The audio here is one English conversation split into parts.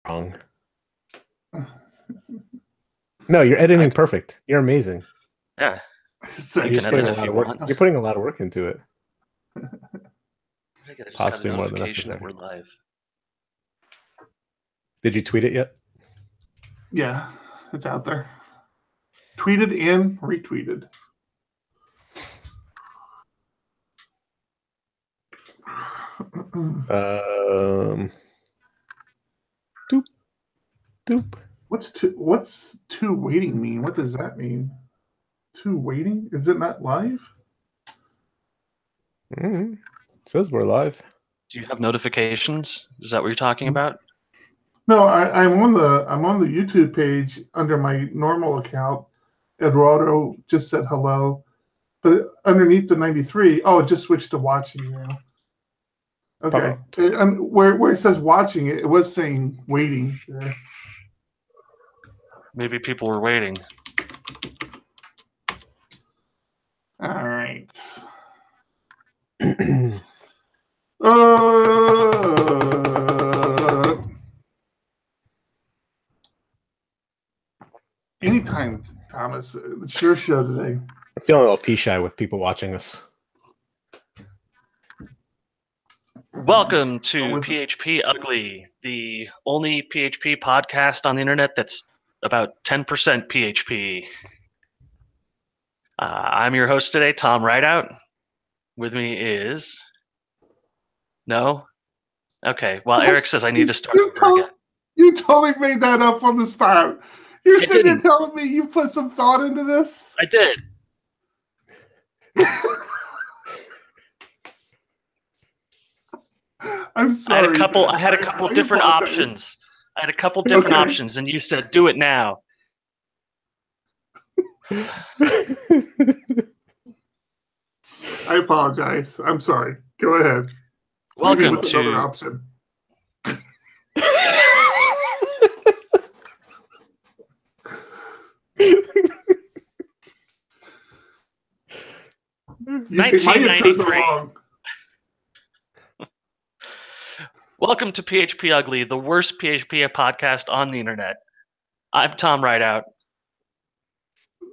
wrong. No, you're editing perfect. You're amazing. Yeah. You're putting a lot of work into it. I just Possibly got a more than notification necessary. that we're live. Did you tweet it yet? Yeah, it's out there. Tweeted and retweeted. Doop. Doop. What's two waiting mean? What does that mean? Two waiting? Is it not live? It says we're live. Do you have notifications? Is that what you're talking about? No, I'm on the YouTube page under my normal account. Eduardo just said hello, but underneath the 93, it just switched to watching now. Okay, and where it says watching, it was saying waiting there. Maybe people were waiting. All right. Anytime, Thomas. It's your show today. I'm feeling a little pea-shy with people watching us. Welcome to PHP Ugly, the only PHP podcast on the internet that's about 10% PHP. I'm your host today, Tom Rideout. With me is... No? Okay, well, Eric says I need to start over again. You totally made that up on the spot. You're sitting there telling me you put some thought into this? I did. I'm sorry. I had a couple different options. I had a couple different options, and you said, do it now. I apologize. I'm sorry. Go ahead. Welcome to another option. $19.93. Welcome to PHP Ugly, the worst PHP podcast on the internet. I'm Tom Rideout.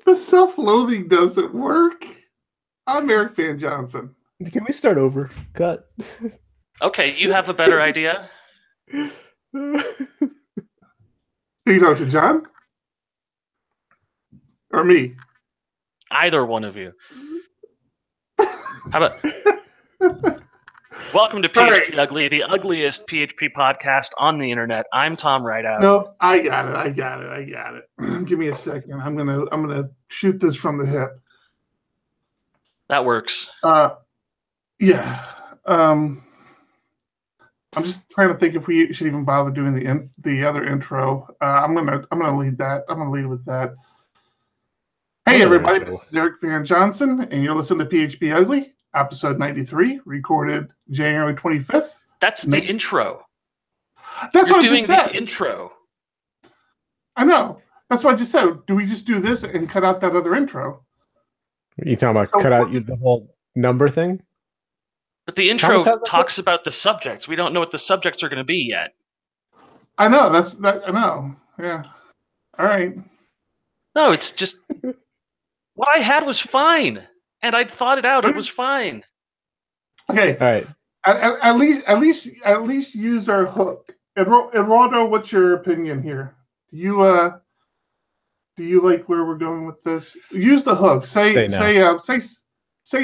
The self-loathing doesn't work. I'm Eric Van Johnson. Can we start over? Cut. Okay, you have a better idea? Do you know to John? Or me? Either one of you. How about... Welcome to PHP Ugly, the ugliest PHP podcast on the internet. I'm Tom Rideout. No, I got it. Give me a second. I'm gonna shoot this from the hip. That works. Yeah. I'm just trying to think if we should even bother doing the other intro. I'm gonna lead that. I'm gonna lead with that. Hey everybody, this is Eric Van Johnson, and you're listening to PHP Ugly. Episode 93, recorded January 25th. That's the intro. That's what I just said. You're doing the intro. I know. That's what I just said. Do we just do this and cut out that other intro? You talking about cut out the whole number thing? But the intro talks about the subjects. We don't know what the subjects are going to be yet. I know. I know. Yeah. All right. No, it's just... What I had was fine. And I'd thought it out. It was fine. Okay. All right. At least use our hook. Eduardo, what's your opinion here? Do you like where we're going with this? Use the hook. Say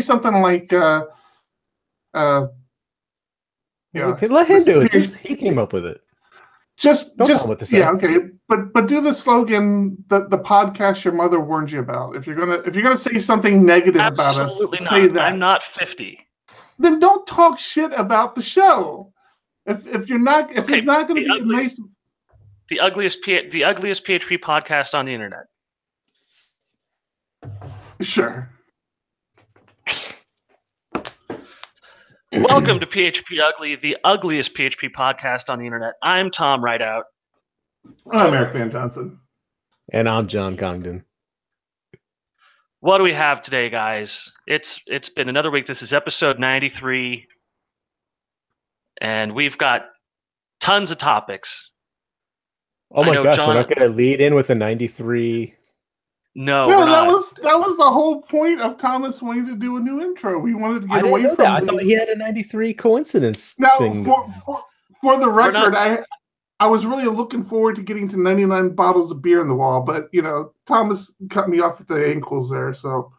something like let him do it. He came up with it. Okay. But do the slogan, the podcast your mother warned you about. If you're gonna say something negative about us, say that. I'm not 50. Then don't talk shit about the show. If it's not gonna be nice. The ugliest PHP podcast on the internet. Sure. Welcome to PHP Ugly, the ugliest PHP podcast on the internet. I'm Tom Rideout. I'm Eric Van Johnson. And I'm John Congdon. What do we have today, guys? It's been another week. This is episode 93. And we've got tons of topics. Oh I my know gosh, John. we're not going to lead in with a 93. No, No, we're not. that was the whole point of Thomas wanting to do a new intro. We wanted to I get didn't away know from that. I thought he had a 93 coincidence Now, thing. for the We're not- record, I was really looking forward to getting to 99 bottles of beer in the wall, but Thomas cut me off at the ankles there. So,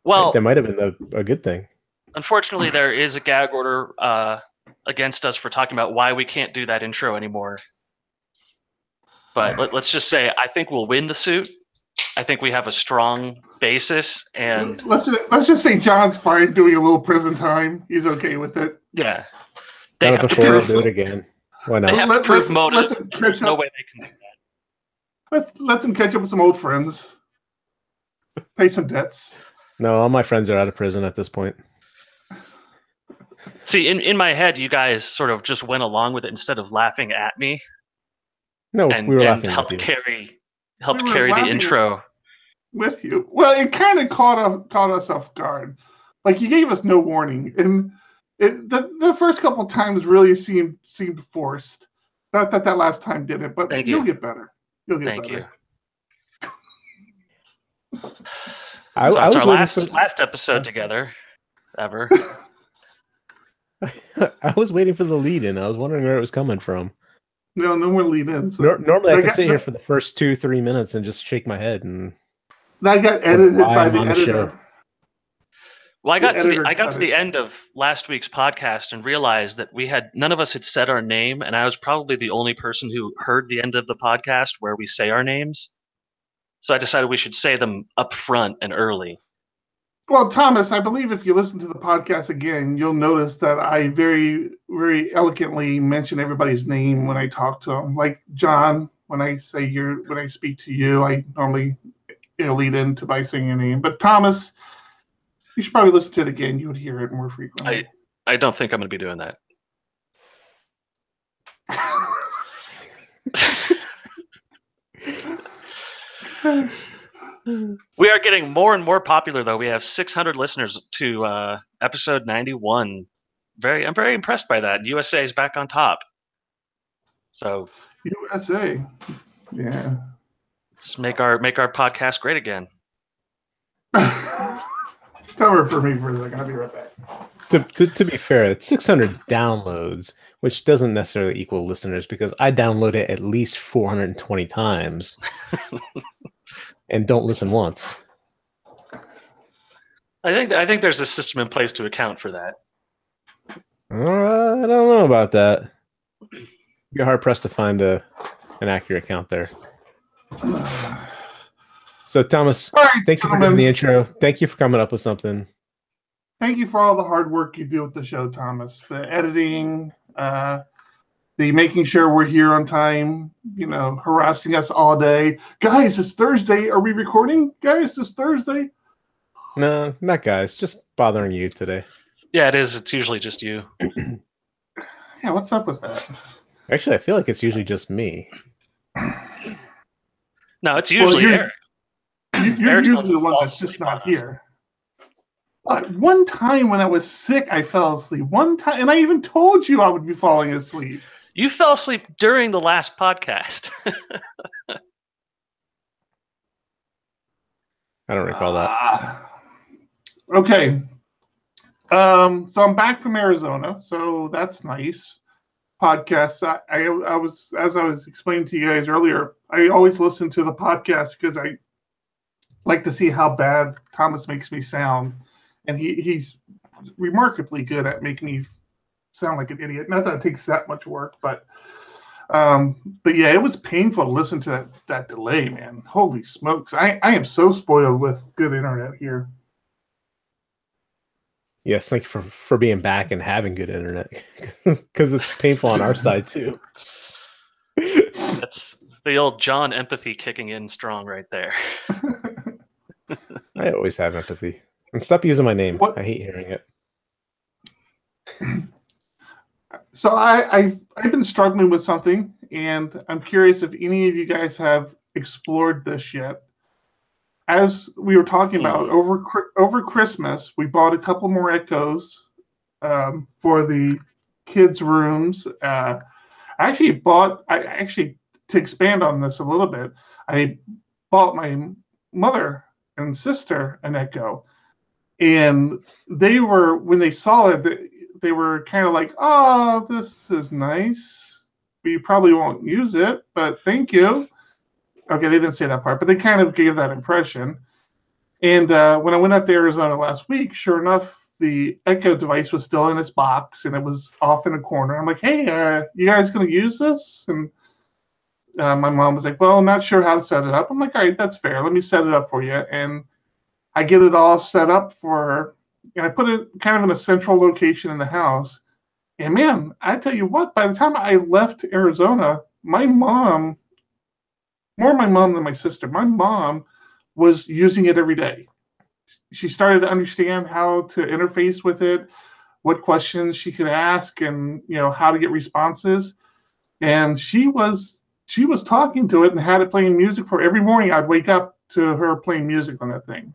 Well, That might have been a good thing. unfortunately, there is a gag order against us for talking about why we can't do that intro anymore. But let's just say I think we'll win the suit. I think we have a strong basis, and let's just say John's fine doing a little prison time. He's okay with it. yeah, Done it have to before, I'll prove. do it again. Why They not? have to prove motive. Let's There's no way they can do that. Let's him catch up with some old friends. Pay some debts. No, all my friends are out of prison at this point. See, in my head, you guys sort of just went along with it instead of laughing at me, No, and, we were and laughing helped with you. carry We were the laughing intro. With you. Well, it kind of caught us off guard. Like, you gave us no warning, and the first couple of times really seemed forced. Not that last time didn't, but Thank you'll you. get better. You'll get Thank better. you. I So was it's our waiting last episode together ever. I was waiting for the lead in. I was wondering where it was coming from. No more lead in. So Normally, I That could got- sit here for the first 2-3 minutes and just shake my head and that got edited Why by I'm the on the editor. show. Well, I The got to editor the cut it. end of last week's podcast and realized that none of us had said our name, and I was probably the only person who heard the end of the podcast where we say our names. So I decided we should say them up front and early. Well, Thomas, I believe if you listen to the podcast again, you'll notice that I very, very eloquently mention everybody's name when I talk to them. Like John, when I speak to you, I normally lead into by saying your name. But Thomas, you should probably listen to it again. You would hear it more frequently. I don't think I'm going to be doing that. We are getting more and more popular, though. We have 600 listeners to episode 91. I'm very impressed by that. USA is back on top. So USA, yeah. let's make our podcast great again. Cover for me for a second. I'll be right back. To be fair, it's 600 downloads, which doesn't necessarily equal listeners because I download it at least 420 times and don't listen once. I think there's a system in place to account for that. I don't know about that. You're hard pressed to find an accurate count there. So, Thomas, All right, thank you for doing the intro. Thank you for coming up with something. Thank you for all the hard work you do with the show, Thomas. The editing, the making sure we're here on time, harassing us all day. Guys, it's Thursday. Are we recording? Guys, it's Thursday. No, not guys. Just bothering you today. Yeah, it is. It's usually just you. Yeah, what's up with that? Actually, I feel like it's usually just me. No, it's usually you're- Eric. You're Eric's usually the one falls that's just asleep not on us. here. One time when I was sick, I fell asleep. One time, and I even told you I would be falling asleep. You fell asleep during the last podcast. I don't recall that. Okay. So I'm back from Arizona, so that's nice. Podcasts. I was, as I was explaining to you guys earlier, I always listen to the podcast because I like to see how bad Thomas makes me sound, and he's remarkably good at making me sound like an idiot. Not that it takes that much work, but yeah, it was painful to listen to that delay, man. Holy smokes! I am so spoiled with good internet here. Yes, thank you for being back and having good internet because it's painful on our side too. That's the old John empathy kicking in strong right there. I always have empathy. And stop using my name. What? I hate hearing it. So I've been struggling with something, and I'm curious if any of you guys have explored this yet. As we were talking about over Christmas, we bought a couple more Echoes for the kids' rooms. I to expand on this a little bit, I bought my mother and sister an Echo, and they were, when they saw it, they were kind of like, "Oh, this is nice. We probably won't use it, but thank you." Okay, they didn't say that part, but they kind of gave that impression. And when I went up to Arizona last week, sure enough, the Echo device was still in its box and it was off in a corner. I'm like, "Hey, you guys going to use this?" And my mom was like, "Well, I'm not sure how to set it up." I'm like, "All right, that's fair. Let me set it up for you." And I get it all set up for her, and I put it kind of in a central location in the house. And man, I tell you what, by the time I left Arizona, my mom, more my mom than my sister, my mom was using it every day. She started to understand how to interface with it, what questions she could ask, and how to get responses. And she was talking to it and had it playing music for every morning. I'd wake up to her playing music on that thing.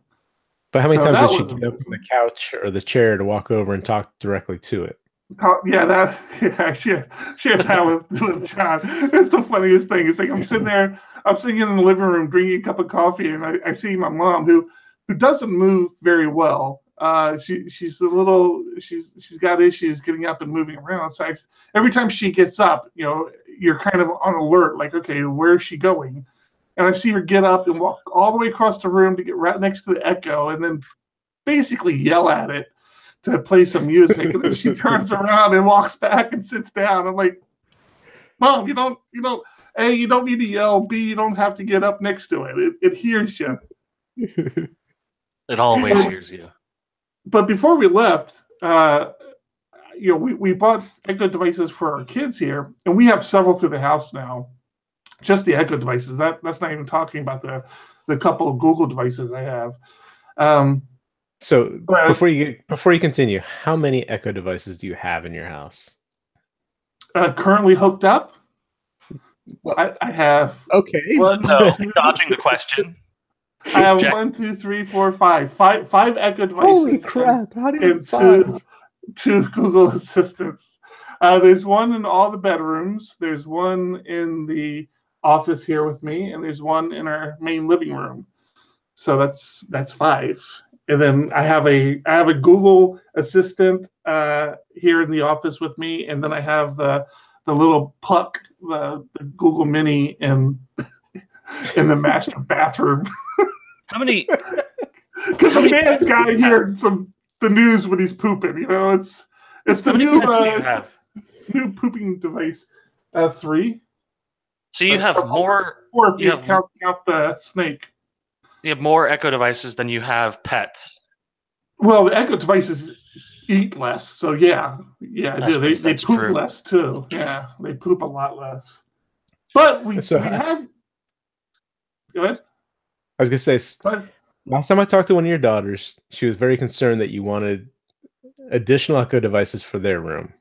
But how many times did she get up from the couch or the chair to walk over and talk directly to it? She had that with John. It's the funniest thing. It's like I'm sitting in the living room drinking a cup of coffee, and I see my mom who doesn't move very well. She's got issues getting up and moving around. So every time she gets up, you're kind of on alert, like, okay, where is she going? And I see her get up and walk all the way across the room to get right next to the Echo, and then basically yell at it to play some music. And then she turns around and walks back and sits down. I'm like, "Mom, you don't A, you don't need to yell. B, you don't have to get up next to it. It hears you." It always hears you. But before we left, we bought Echo devices for our kids here, and we have several through the house now. Just the Echo devices. That's not even talking about the couple of Google devices I have. So before you continue, how many Echo devices do you have in your house? Currently hooked up, I have. Okay. Dodging the question. I have Jack. 1, 2, 3, 4, 5. Five Echo devices. Holy crap! How do you have 5? Two Google Assistants. There's one in all the bedrooms. There's one in the office here with me, and there's one in our main living room. So that's 5. And then I have a Google Assistant here in the office with me, and then I have the little Puck, the Google Mini in the master bathroom. How many? Because the man's got to hear the news when he's pooping. It's the new pooping device. 3. So you have more. 4 if you count the snake. You have more Echo devices than you have pets. Well, the Echo devices eat less, so yeah, I do. They poop true. Less too. Yeah, they poop a lot less. But we have. Go ahead. I was gonna say, last time I talked to one of your daughters, she was very concerned that you wanted additional Echo devices for their room.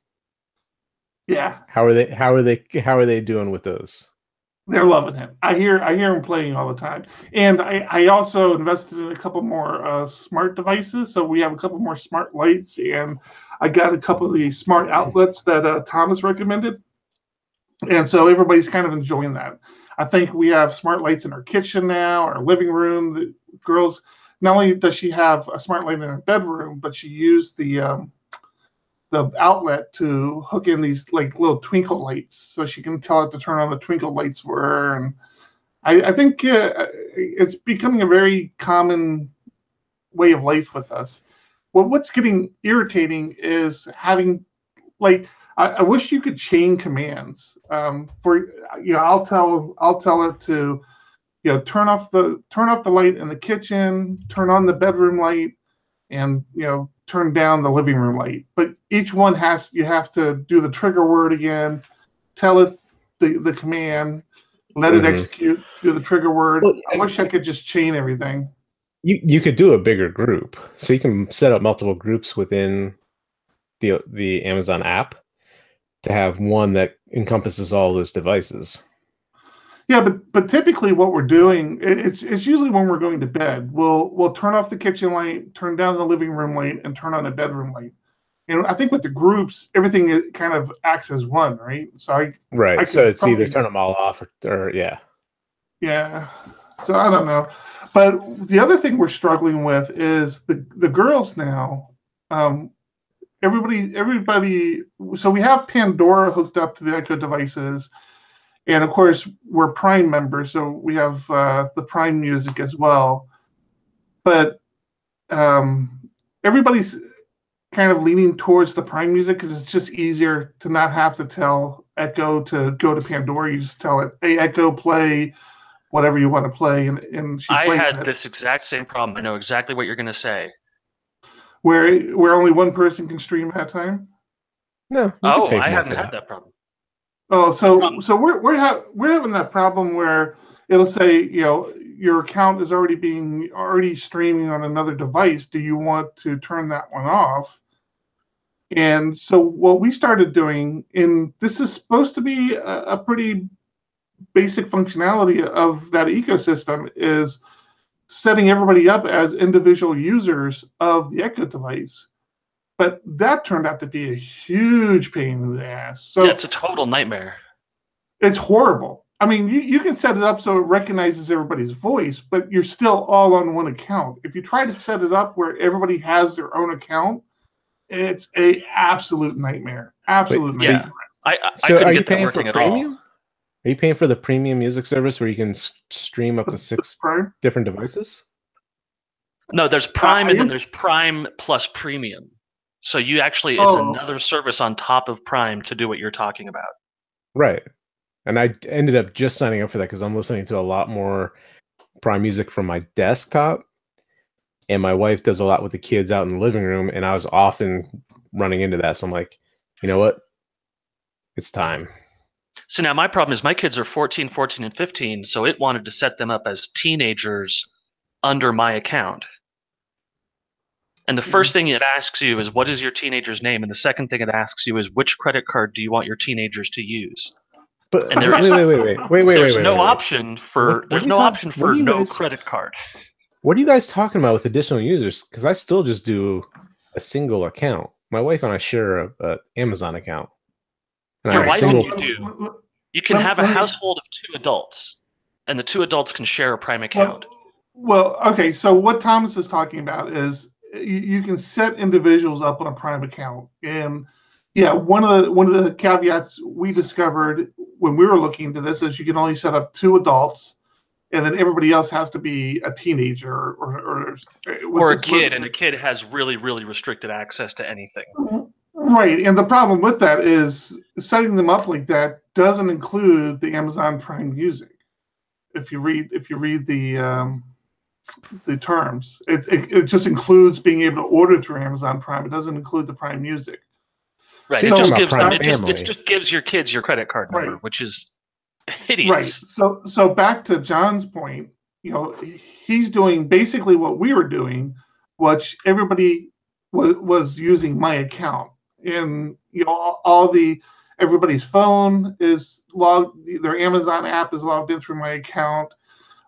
Yeah. How are they doing with those? They're loving it. I hear them playing all the time. And I also invested in a couple more smart devices. So we have a couple more smart lights, and I got a couple of the smart outlets that Thomas recommended. And so everybody's kind of enjoying that. I think we have smart lights in our kitchen now, our living room. The girls, not only does she have a smart light in her bedroom, but she used the outlet to hook in these like little twinkle lights, so she can tell it to turn on the twinkle lights for her. And I think it's becoming a very common way of life with us. Well, what's getting irritating is having I wish you could chain commands. I'll tell it to turn off the light in the kitchen, turn on the bedroom light, and turn down the living room light. But each one you have to do the trigger word again, tell it the command, let it execute, do the trigger word. Well, I wish I could just chain everything. You could do a bigger group, so you can set up multiple groups within the Amazon app to have one that encompasses all those devices. Yeah, but typically what we're doing, it's usually when we're going to bed. We'll turn off the kitchen light, turn down the living room light, and turn on the bedroom light. And I think with the groups, everything kind of acts as one, right? So I So could it's either probably, turn them all off or yeah. yeah. So I don't know. But the other thing we're struggling with is the girls now. Um, everybody. So we have Pandora hooked up to the Echo devices, and of course we're Prime members, so we have the Prime music as well. But everybody's kind of leaning towards the Prime music because it's just easier to not have to tell Echo to go to Pandora. You just tell it, "Hey, Echo, play whatever you want to play," and she I plays had it. this exact same problem. I know exactly what you're going to say. Where only one person can stream at a time. No, you can Oh, pay I more haven't for had that. that problem. Oh, so we're having that problem where it'll say, your account is already streaming on another device. Do you want to turn that one off? And so what we started doing, and this is supposed to be a pretty basic functionality of that ecosystem, is setting everybody up as individual users of the Echo device. But that turned out to be a huge pain in the ass. So Yeah, it's a total nightmare. it's horrible. I mean, you can set it up so it recognizes everybody's voice, but you're still all on one account. If you try to set it up where everybody has their own account, it's a absolute nightmare. Absolute Wait, nightmare. Yeah, I So couldn't are you get that paying for working at all. premium? Are you paying for the premium music service where you can stream up to 6 Prime? different devices? No, there's Prime and then am- there's Prime plus Premium. So you actually, it's Oh. another service on top of Prime to do what you're talking about. Right. And I ended up just signing up for that because I'm listening to a lot more Prime music from my desktop. And my wife does a lot with the kids out in the living room. And I was often running into that. So I'm like, you know what? It's time. So now my problem is my kids are 14, and 15, so it wanted to set them up as teenagers under my account. And the first thing it asks you is, what is your teenager's name? And the second thing it asks you is, which credit card do you want your teenagers to use? But And there is there's no option for there's no option for no credit card. What are you guys talking about with additional users? Because I still just do a single account. My wife and I share a Amazon account. And I have a Why single. can you do? You can have a household of 2 adults, and the 2 adults can share a Prime account. Well, okay. So what Thomas is talking about is you can set individuals up on a Prime account, and yeah, one of the caveats we discovered when we were looking into this is you can only set up 2 adults, and then everybody else has to be a teenager or a kid, and a kid has really, really restricted access to anything. Right, and the problem with that is setting them up like that doesn't include the Amazon Prime Music. If you read the terms, it just includes being able to order through Amazon Prime. It doesn't include the Prime Music. Right. So it just gives them. It just gives your kids your credit card number, right. Which is hideous. Right. So back to John's point, he's doing basically what we were doing, which everybody was using my account, and everybody's phone is logged, their Amazon app is logged in through my account.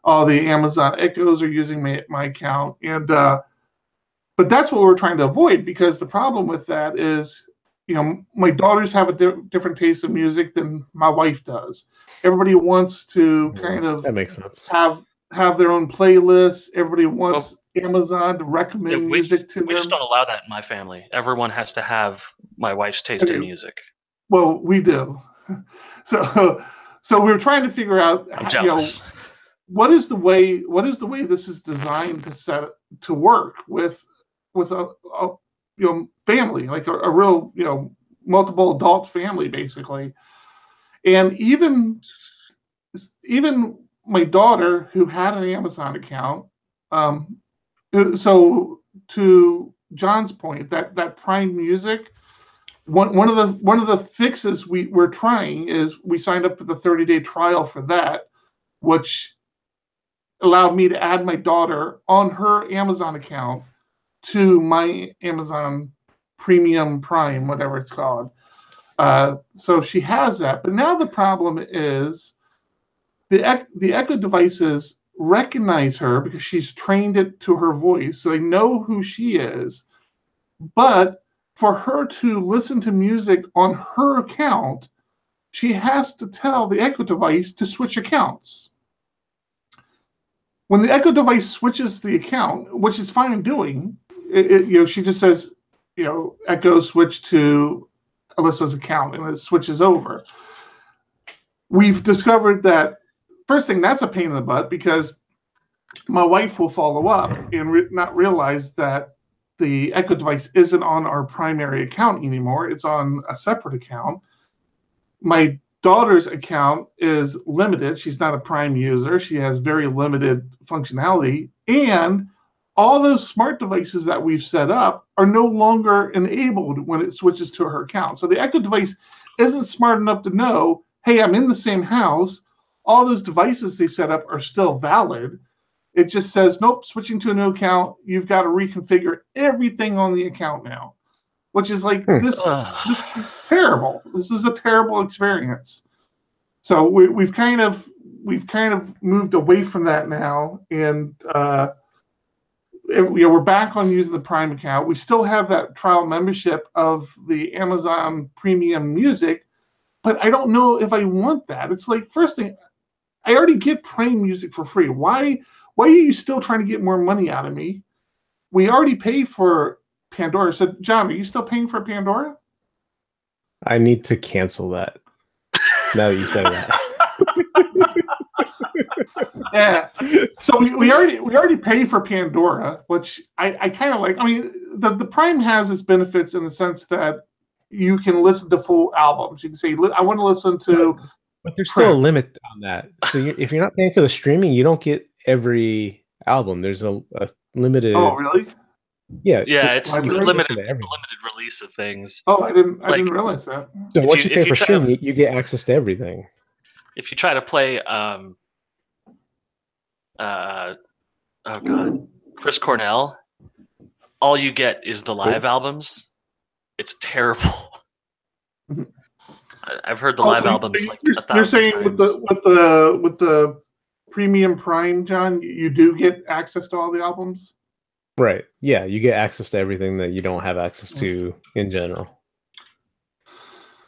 All the Amazon Echoes are using my account, and but that's what we're trying to avoid, because the problem with that is, my daughters have a different taste of music than my wife does. Everybody wants to kind of that makes sense. Have their own playlists. Everybody wants Amazon to recommend music to them. We just don't allow that in my family. Everyone has to have my wife's taste in music. Well, we do. So we're trying to figure out, I'm jealous. what is the way this is designed to work with a family, like a real multiple adult family, basically. And even my daughter, who had an Amazon account, so to John's point, that Prime Music, one of the fixes we're trying is we signed up for the 30-day trial for that, which allowed me to add my daughter on her Amazon account to my Amazon Premium Prime, whatever it's called. So she has that. But now the problem is the Echo devices recognize her because she's trained it to her voice. So they know who she is. But for her to listen to music on her account, she has to tell the Echo device to switch accounts. When the Echo device switches the account, which is fine doing, she just says, Echo switch to Alyssa's account, and it switches over. We've discovered that, first thing, that's a pain in the butt, because my wife will follow up and not realize that the Echo device isn't on our primary account anymore. It's on a separate account. My daughter's account is limited. She's not a Prime user. She has very limited functionality. And all those smart devices that we've set up are no longer enabled when it switches to her account. So the Echo device isn't smart enough to know, hey, I'm in the same house. All those devices they set up are still valid. It just says, nope, switching to a new account, you've got to reconfigure everything on the account now, which is like, this is terrible. This is a terrible experience. So we've kind of moved away from that now, and we're back on using the Prime account. We still have that trial membership of the Amazon Premium Music, but I don't know if I want that. It's like, first thing, I already get Prime Music for free. Why are you still trying to get more money out of me? We already pay for Pandora. So, John, are you still paying for Pandora? I need to cancel that. Now that you say that. Yeah. So we already pay for Pandora, which I kind of like. I mean, the Prime has its benefits in the sense that you can listen to full albums. You can say, I want to listen to. But there's still a limit on that. So if you're not paying for the streaming, you don't get every album. There's a limited. Oh, really? Yeah. Yeah, it's limited release of things. Oh, I didn't realize that. So once you pay for streaming, you get access to everything. If you try to play, oh god, Chris Cornell, all you get is the live albums. It's terrible. I've heard the live albums like 1,000 times. You're saying with the Premium Prime, John, you do get access to all the albums? Right. Yeah, you get access to everything that you don't have access to in general.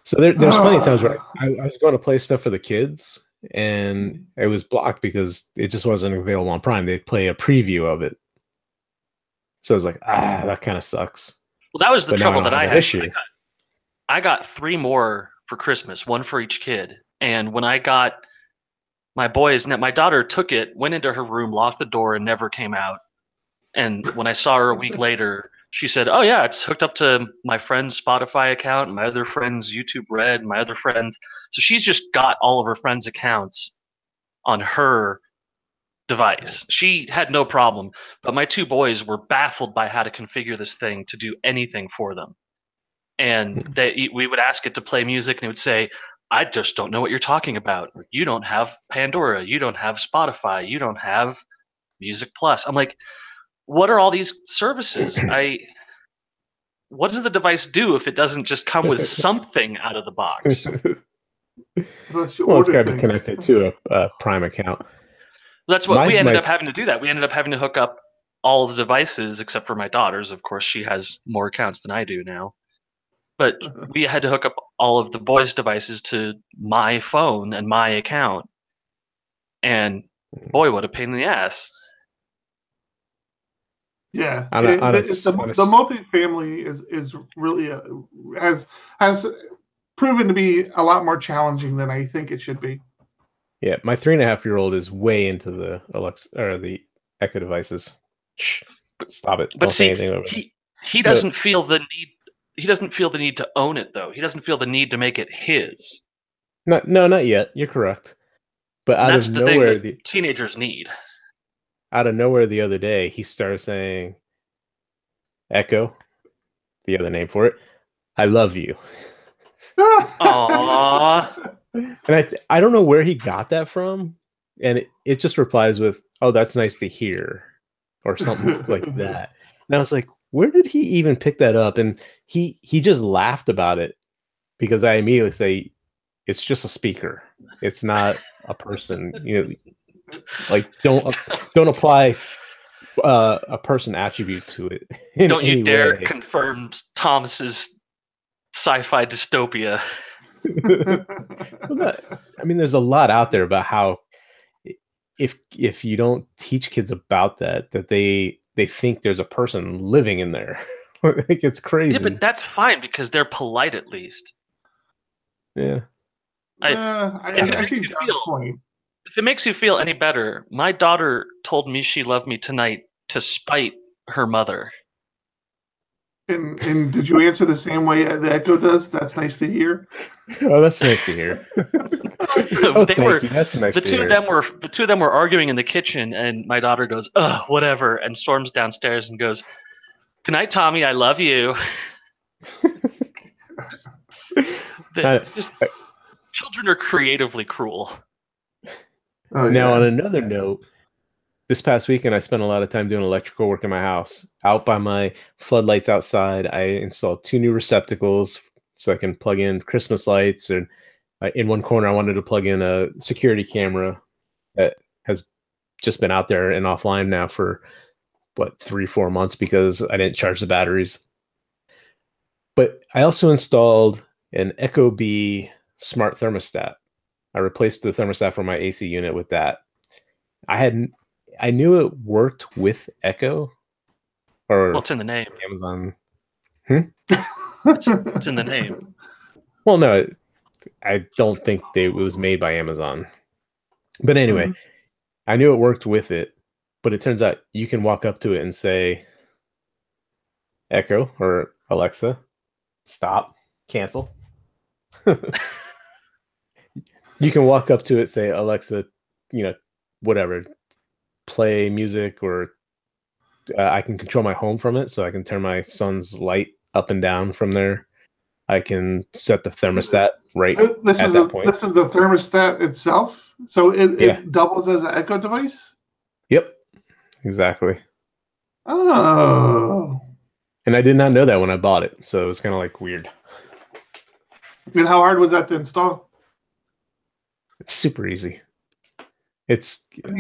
So there's plenty of times where I was going to play stuff for the kids, and it was blocked because it just wasn't available on Prime. They'd play a preview of it. So I was like, that kind of sucks. Well, that was the trouble that I had. Issue. I got 3 more for Christmas, 1 for each kid. And when I got my boys, my daughter took it, went into her room, locked the door, and never came out. And when I saw her a week later, she said, oh, yeah, it's hooked up to my friend's Spotify account, my other friend's YouTube Red, my other friends. So she's just got all of her friends' accounts on her device. She had no problem. But my 2 boys were baffled by how to configure this thing to do anything for them. And we would ask it to play music, and it would say, I just don't know what you're talking about. You don't have Pandora. You don't have Spotify. You don't have Music Plus. I'm like, what are all these services? What does the device do if it doesn't just come with something out of the box? Well, it's got to be connected to a Prime account. That's what we ended up having to do. That we ended up having to hook up all of the devices except for my daughter's. Of course, she has more accounts than I do now. But we had to hook up all of the boys' devices to my phone and my account. And boy, what a pain in the ass. Yeah, the multifamily is really has proven to be a lot more challenging than I think it should be. Yeah, my 3.5-year-old is way into the Alexa or the Echo devices. Shh, stop it! But don't see, say anything over he doesn't feel the need. He doesn't feel the need to own it, though. He doesn't feel the need to make it his. No, not yet. You're correct. But out of nowhere, the teenagers need. Out of nowhere, the other day, he started saying, "Echo," the other name for it. I love you. Aww. And I don't know where he got that from, and it just replies with, "Oh, that's nice to hear," or something like that. And I was like, where did he even pick that up? And he just laughed about it because I immediately say, it's just a speaker. It's not a person. Like don't apply a person attribute to it in Don't you any dare way. confirm Thomas's sci-fi dystopia. Well, I mean, there's a lot out there about how if you don't teach kids about that they think there's a person living in there. Like, it's crazy. Yeah, but that's fine because they're polite at least. Yeah. I see John's point. If it makes you feel any better, my daughter told me she loved me tonight to spite her mother. And did you answer the same way the Echo does? That's nice to hear. Oh, that's nice to hear. Thank you. That's nice. The two of them were arguing in the kitchen, and my daughter goes, "Ugh, whatever," and storms downstairs and goes, "Good night, Tommy. I love you." Children are creatively cruel. Oh, now, on another note, this past weekend I spent a lot of time doing electrical work in my house. Out by my floodlights outside, I installed 2 new receptacles so I can plug in Christmas lights. And in one corner, I wanted to plug in a security camera that has just been out there and offline now for 3-4 months because I didn't charge the batteries. But I also installed an ecobee smart thermostat. I replaced the thermostat for my AC unit with that. I knew it worked with Echo. Or what's in the name? Amazon. It's in the name. Well, no, I don't think it was made by Amazon. But anyway, I knew it worked with it. But it turns out you can walk up to it and say, Echo or Alexa, stop, cancel. You can walk up to it, say, Alexa, whatever, play music, or I can control my home from it, so I can turn my son's light up and down from there. I can set the thermostat right at that point. This is the thermostat itself? So it doubles as an Echo device? Yep, exactly. Oh. And I did not know that when I bought it, so it was kind of like weird. And how hard was that to install? It's super easy.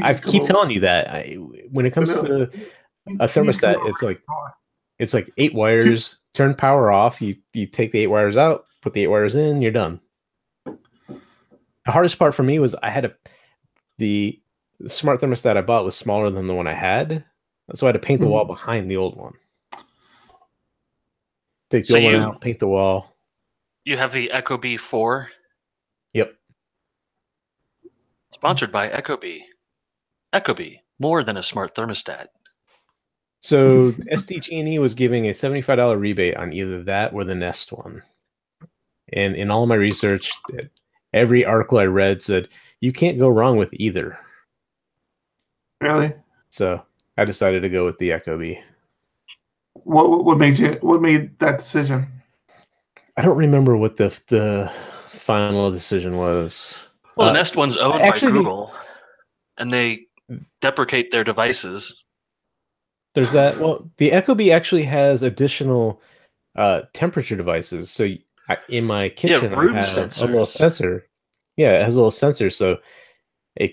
I keep telling you that when it comes to a thermostat, it's like 8 wires. Turn power off. You take the 8 wires out, put the 8 wires in, you're done. The hardest part for me was the smart thermostat I bought was smaller than the one I had, so I had to paint the wall behind the old one. Take the old one out, paint the wall. You have the ecobee 4? Yep. Sponsored by ecobee. ecobee, more than a smart thermostat. So SDG&E was giving a $75 rebate on either that or the Nest one. And in all my research, every article I read said you can't go wrong with either. Really? So I decided to go with the ecobee. What made that decision? I don't remember what the final decision was. Well, the Nest one's owned by Google, and they deprecate their devices. There's that. Well, the ecobee actually has additional temperature devices. So in my kitchen, I have a little sensor. Yeah, it has a little sensor. So I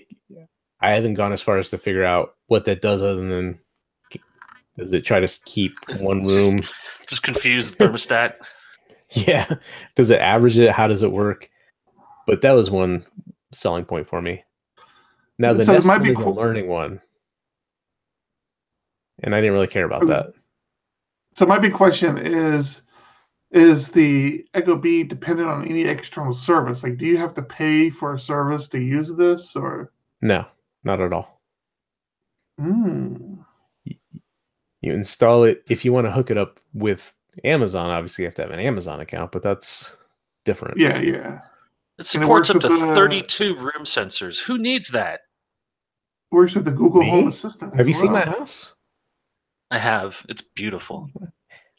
haven't gone as far as to figure out what that does other than does it try to keep one room? Just confuse the thermostat. Yeah. Does it average it? How does it work? But that was one selling point for me. Now the Nest one is a learning one. And I didn't really care about that. So my big question is the ecobee dependent on any external service? Like, do you have to pay for a service to use this, or? No, not at all. You install it. If you want to hook it up with Amazon, obviously you have to have an Amazon account, but that's different. Yeah, yeah. It supports up to 32 room sensors. Who needs that? Works with the Google Home Assistant. Have you seen my house? I have. It's beautiful.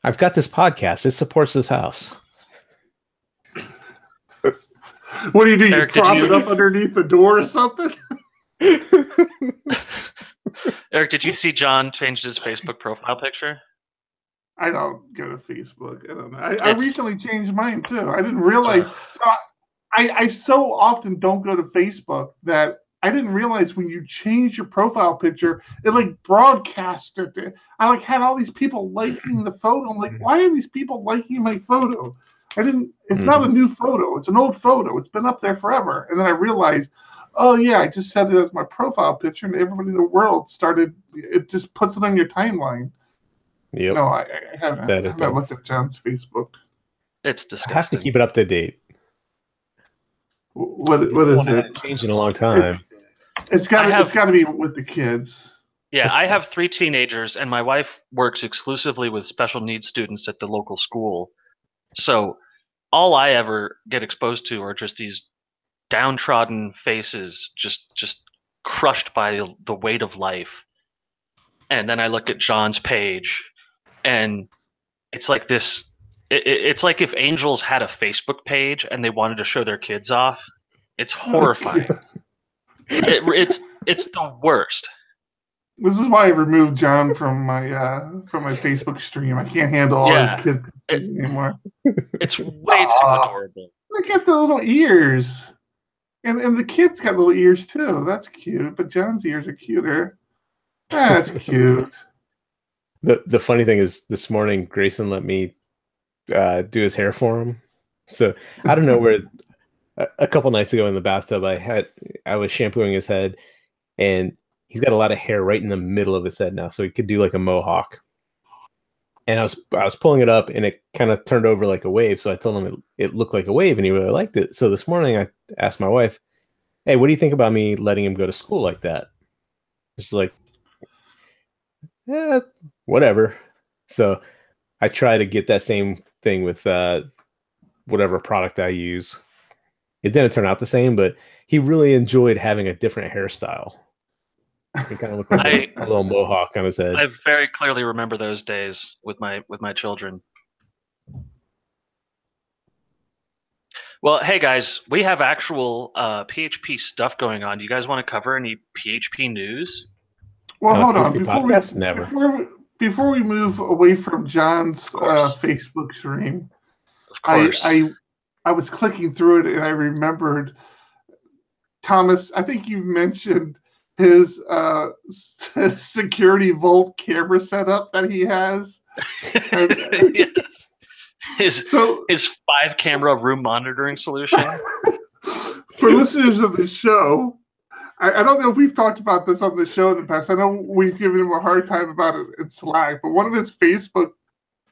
I've got this podcast. It supports this house. What do? You prop it up underneath the door or something? Eric, did you see John changed his Facebook profile picture? I don't go to Facebook. I don't know. I recently changed mine too. I didn't realize. I so often don't go to Facebook that I didn't realize when you change your profile picture, it like broadcasted it. I like had all these people liking the photo. I'm like, why are these people liking my photo? It's not a new photo. It's an old photo. It's been up there forever. And then I realized, oh yeah, I just set it as my profile picture, and everybody in the world it just puts it on your timeline. Yep. No, I haven't looked at John's Facebook. It's I disgusting. have to keep it up to date. What is it? Changed in a long time. It's got to be with the kids. Yeah, I have 3 teenagers, and my wife works exclusively with special needs students at the local school. So all I ever get exposed to are just these downtrodden faces, just crushed by the weight of life. And then I look at John's page, and it's like this. It's like if Angels had a Facebook page and they wanted to show their kids off. It's horrifying. It's the worst. This is why I removed John from my Facebook stream. I can't handle all his kids anymore. It's way too adorable. Look at the little ears, and the kids got little ears too. That's cute. But John's ears are cuter. That's cute. The funny thing is, this morning Grayson let me do his hair for him. So I don't know where. A couple nights ago in the bathtub, I was shampooing his head, and he's got a lot of hair right in the middle of his head now, so he could do like a mohawk. And I was pulling it up, and it kind of turned over like a wave. So I told him it looked like a wave, and he really liked it. So this morning I asked my wife, "Hey, what do you think about me letting him go to school like that?" She's like, "Yeah, whatever." So I try to get that same thing with whatever product I use. It didn't turn out the same, but he really enjoyed having a different hairstyle. It kind of looked like a little mohawk on his head. I very clearly remember those days with my children. Well, hey guys, we have actual PHP stuff going on. Do you guys want to cover any PHP news? Well, hold on. Before we move away from John's Facebook stream, of course. I was clicking through it, and I remembered, Thomas, I think you mentioned his security vault camera setup that he has. Yes. His 5-camera room monitoring solution. For listeners of the show, I don't know if we've talked about this on the show in the past. I know we've given him a hard time about it in Slack, but one of his Facebook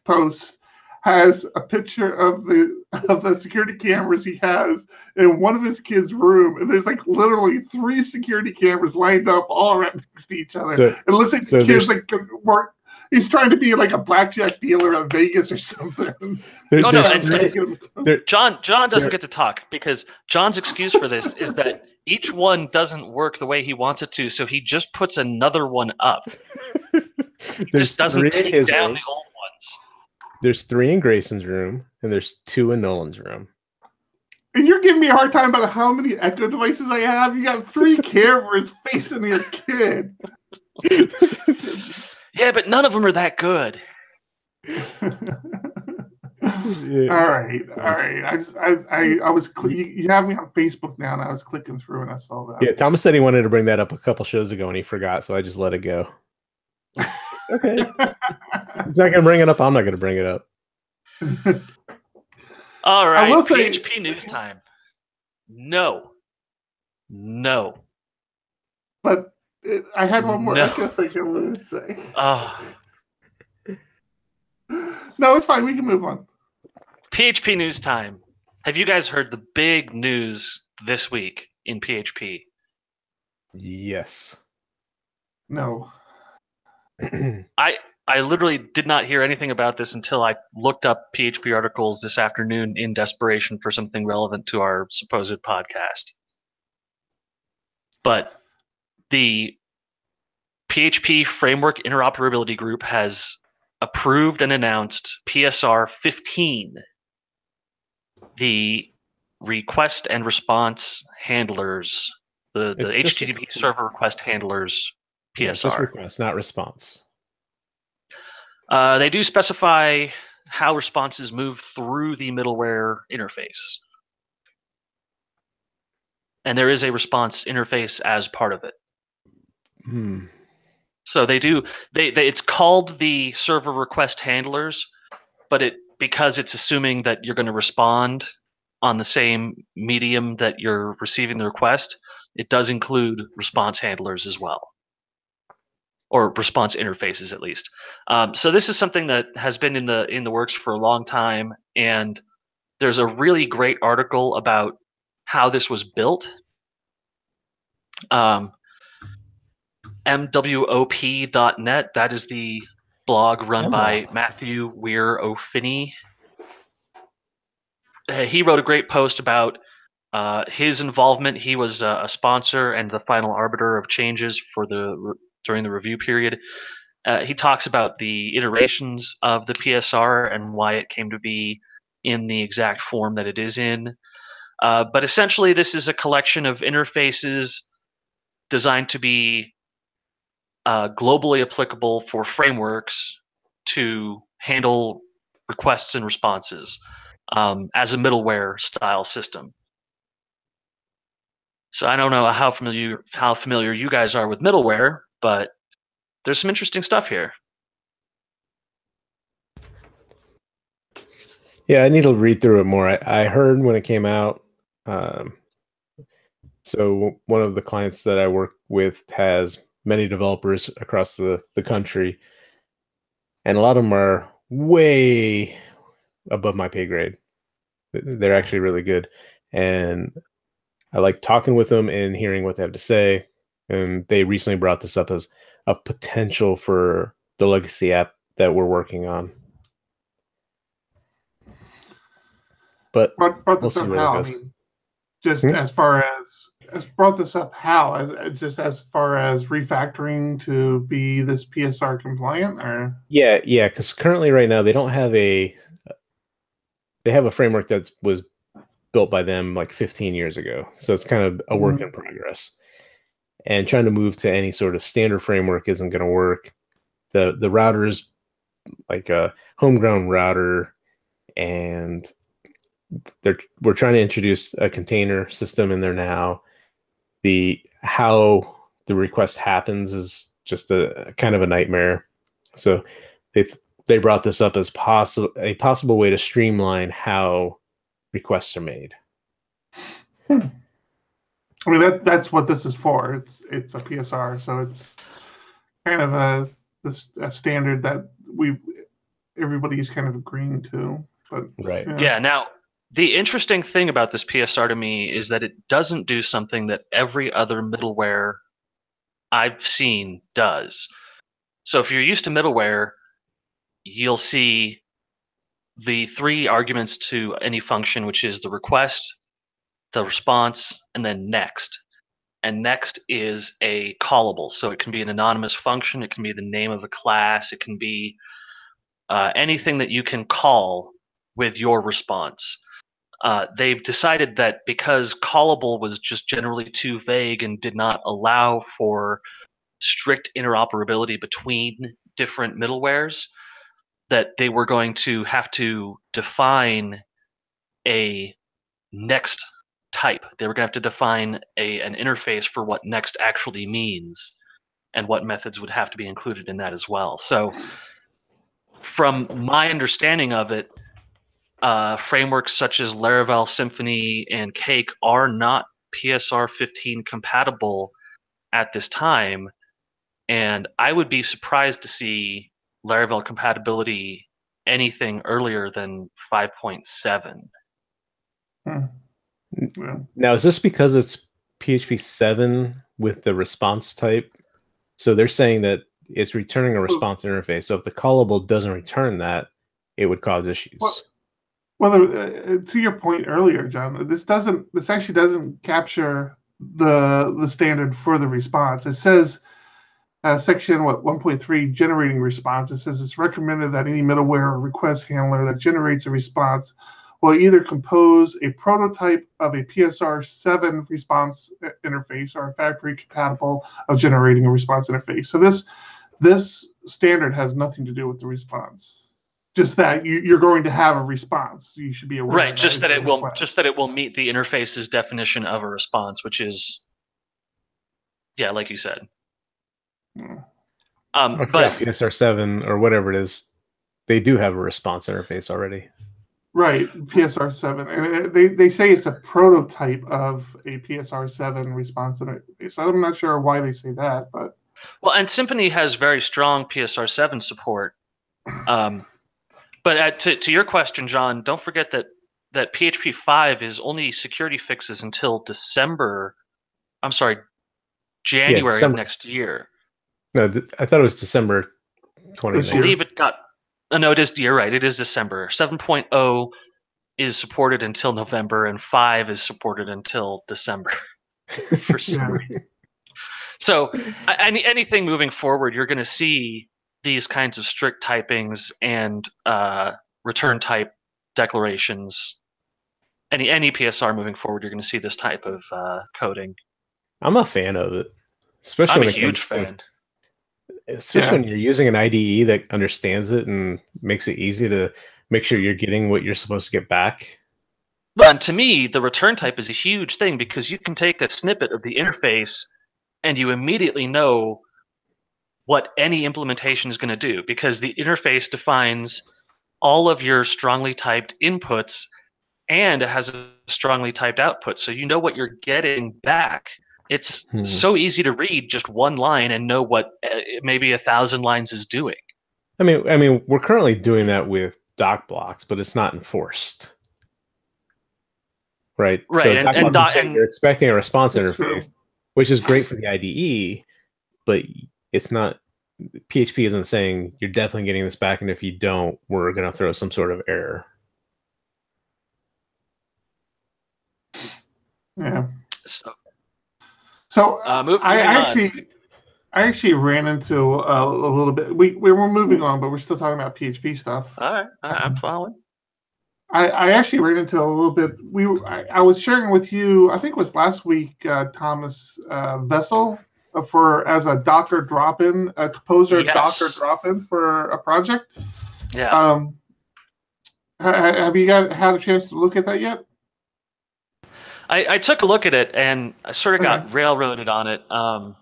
posts has a picture of the security cameras he has in one of his kids' room, and there's like literally 3 security cameras lined up all right next to each other. It looks like the kids like work. He's trying to be like a blackjack dealer in Vegas or something. John doesn't get to talk because John's excuse for this is that each one doesn't work the way he wants it to, so he just puts another one up. He just doesn't take down the old ones. There's 3 in Grayson's room, and there's 2 in Nolan's room. And you're giving me a hard time about how many Echo devices I have. You got 3 cameras facing your kid. Yeah, but none of them are that good. All right. I was you have me on Facebook now, and I was clicking through, and I saw that. Yeah, Thomas said he wanted to bring that up a couple shows ago, and he forgot, so I just let it go. Okay. He's not gonna bring it up. I'm not gonna bring it up. All right. PHP news time. No. But I had one more Echo thing I wanted to say. No, it's fine. We can move on. PHP news time. Have you guys heard the big news this week in PHP? Yes. No. I literally did not hear anything about this until I looked up PHP articles this afternoon in desperation for something relevant to our supposed podcast. But the PHP Framework Interoperability Group has approved and announced PSR 15, the request and response handlers, the HTTP server request handlers PSR. It's just request, not response. They do specify how responses move through the middleware interface. and there is a response interface as part of it. Hmm. So they do. It's called the server request handlers, but because it's assuming that you're going to respond on the same medium that you're receiving the request, it does include response handlers as well, or response interfaces at least. So this is something that has been in the works for a long time, and there's a really great article about how this was built. MWOP.net, that is the blog run by Matthew Weir O'Finney. He wrote a great post about his involvement. He was a sponsor and the final arbiter of changes for during the review period. He talks about the iterations of the PSR and why it came to be in the exact form that it is in. But essentially, this is a collection of interfaces designed to be globally applicable for frameworks to handle requests and responses as a middleware style system. So I don't know how familiar you guys are with middleware, but there's some interesting stuff here. Yeah, I need to read through it more. I heard when it came out. So one of the clients that I work with has many developers across the country, and a lot of them are way above my pay grade. They're actually really good, and I like talking with them and hearing what they have to say. And they recently brought this up as a potential for the legacy app that we're working on. But brought we'll this see up where how? that I goes. mean, just as far as brought this up how? Just as far as refactoring to be this PSR compliant, or Yeah, because currently right now they don't have they have a framework that was built by them like 15 years ago. So it's kind of a work in progress. And trying to move to any sort of standard framework isn't going to work. The router is like a homegrown router, and we're trying to introduce a container system in there now. How the request happens is just a kind of a nightmare. So they brought this up as a possible way to streamline how requests are made. I mean that's what this is for. It's a PSR, so it's kind of a standard that everybody's kind of agreeing to. But Right. Yeah. Now, the interesting thing about this PSR to me is that it doesn't do something that every other middleware I've seen does. So if you're used to middleware, you'll see the 3 arguments to any function, which is the request, the response, and then next. And next is a callable. So it can be an anonymous function. It can be the name of a class. It can be anything that you can call with your response. They've decided that because callable was just generally too vague and did not allow for strict interoperability between different middlewares, that they were going to have to define a next type. They were going to have to define an interface for what next actually means and what methods would have to be included in that as well. So from my understanding of it, frameworks such as Laravel, Symfony, and Cake are not PSR 15 compatible at this time. And I would be surprised to see Laravel compatibility anything earlier than 5.7. Yeah. Now, is this because it's PHP 7 with the response type? So they're saying that it's returning a response interface. So if the callable doesn't return that, it would cause issues. Well, to your point earlier, John, this actually doesn't capture the standard for the response. It says section 1.3 generating response. It says it's recommended that any middleware or request handler that generates a response will either compose a prototype of a PSR 7 response interface or a factory compatible of generating a response interface. So this standard has nothing to do with the response. just that you're going to have a response. You should be aware. Right, of just that it will request. just that it will meet the interface's definition of a response, which is, yeah, like you said. But PSR7 or whatever it is, they do have a response interface already. Right, PSR7, and they say it's a prototype of a PSR7 response interface. I'm not sure why they say that, but well, and Symfony has very strong PSR7 support. But to your question, John, don't forget that PHP 5 is only security fixes until December. I'm sorry, January of next year. No, I thought it was December 2019. I believe it got. No, it is. You're right. It is December. 7.0 is supported until November, and 5 is supported until December. For some reason. So, anything moving forward, you're going to see these kinds of strict typings and return type declarations. Any PSR moving forward, you're going to see this type of coding. I'm a fan of it, especially I'm when a huge fan. Especially when you're using an IDE that understands it and makes it easy to make sure you're getting what you're supposed to get back. Well, and to me, the return type is a huge thing because you can take a snippet of the interface and you immediately know what any implementation is going to do because the interface defines all of your strongly typed inputs and it has a strongly typed output. So you know what you're getting back. It's so easy to read just one line and know what maybe 1,000 lines is doing. I mean, we're currently doing that with doc blocks, but it's not enforced. Right. Right. So you're expecting a response interface, which is great for the IDE, but it's not. PHP isn't saying you're definitely getting this back, and if you don't, we're going to throw some sort of error. Yeah. So I actually ran into a little bit. We were moving on, but we're still talking about PHP stuff. All right, I'm following. I actually ran into a little bit. I was sharing with you. I think it was last week, Thomas Vessel as a Docker drop-in, a Composer Docker drop-in for a project. Yeah. Have you had a chance to look at that yet? I took a look at it and I sort of got railroaded on it. The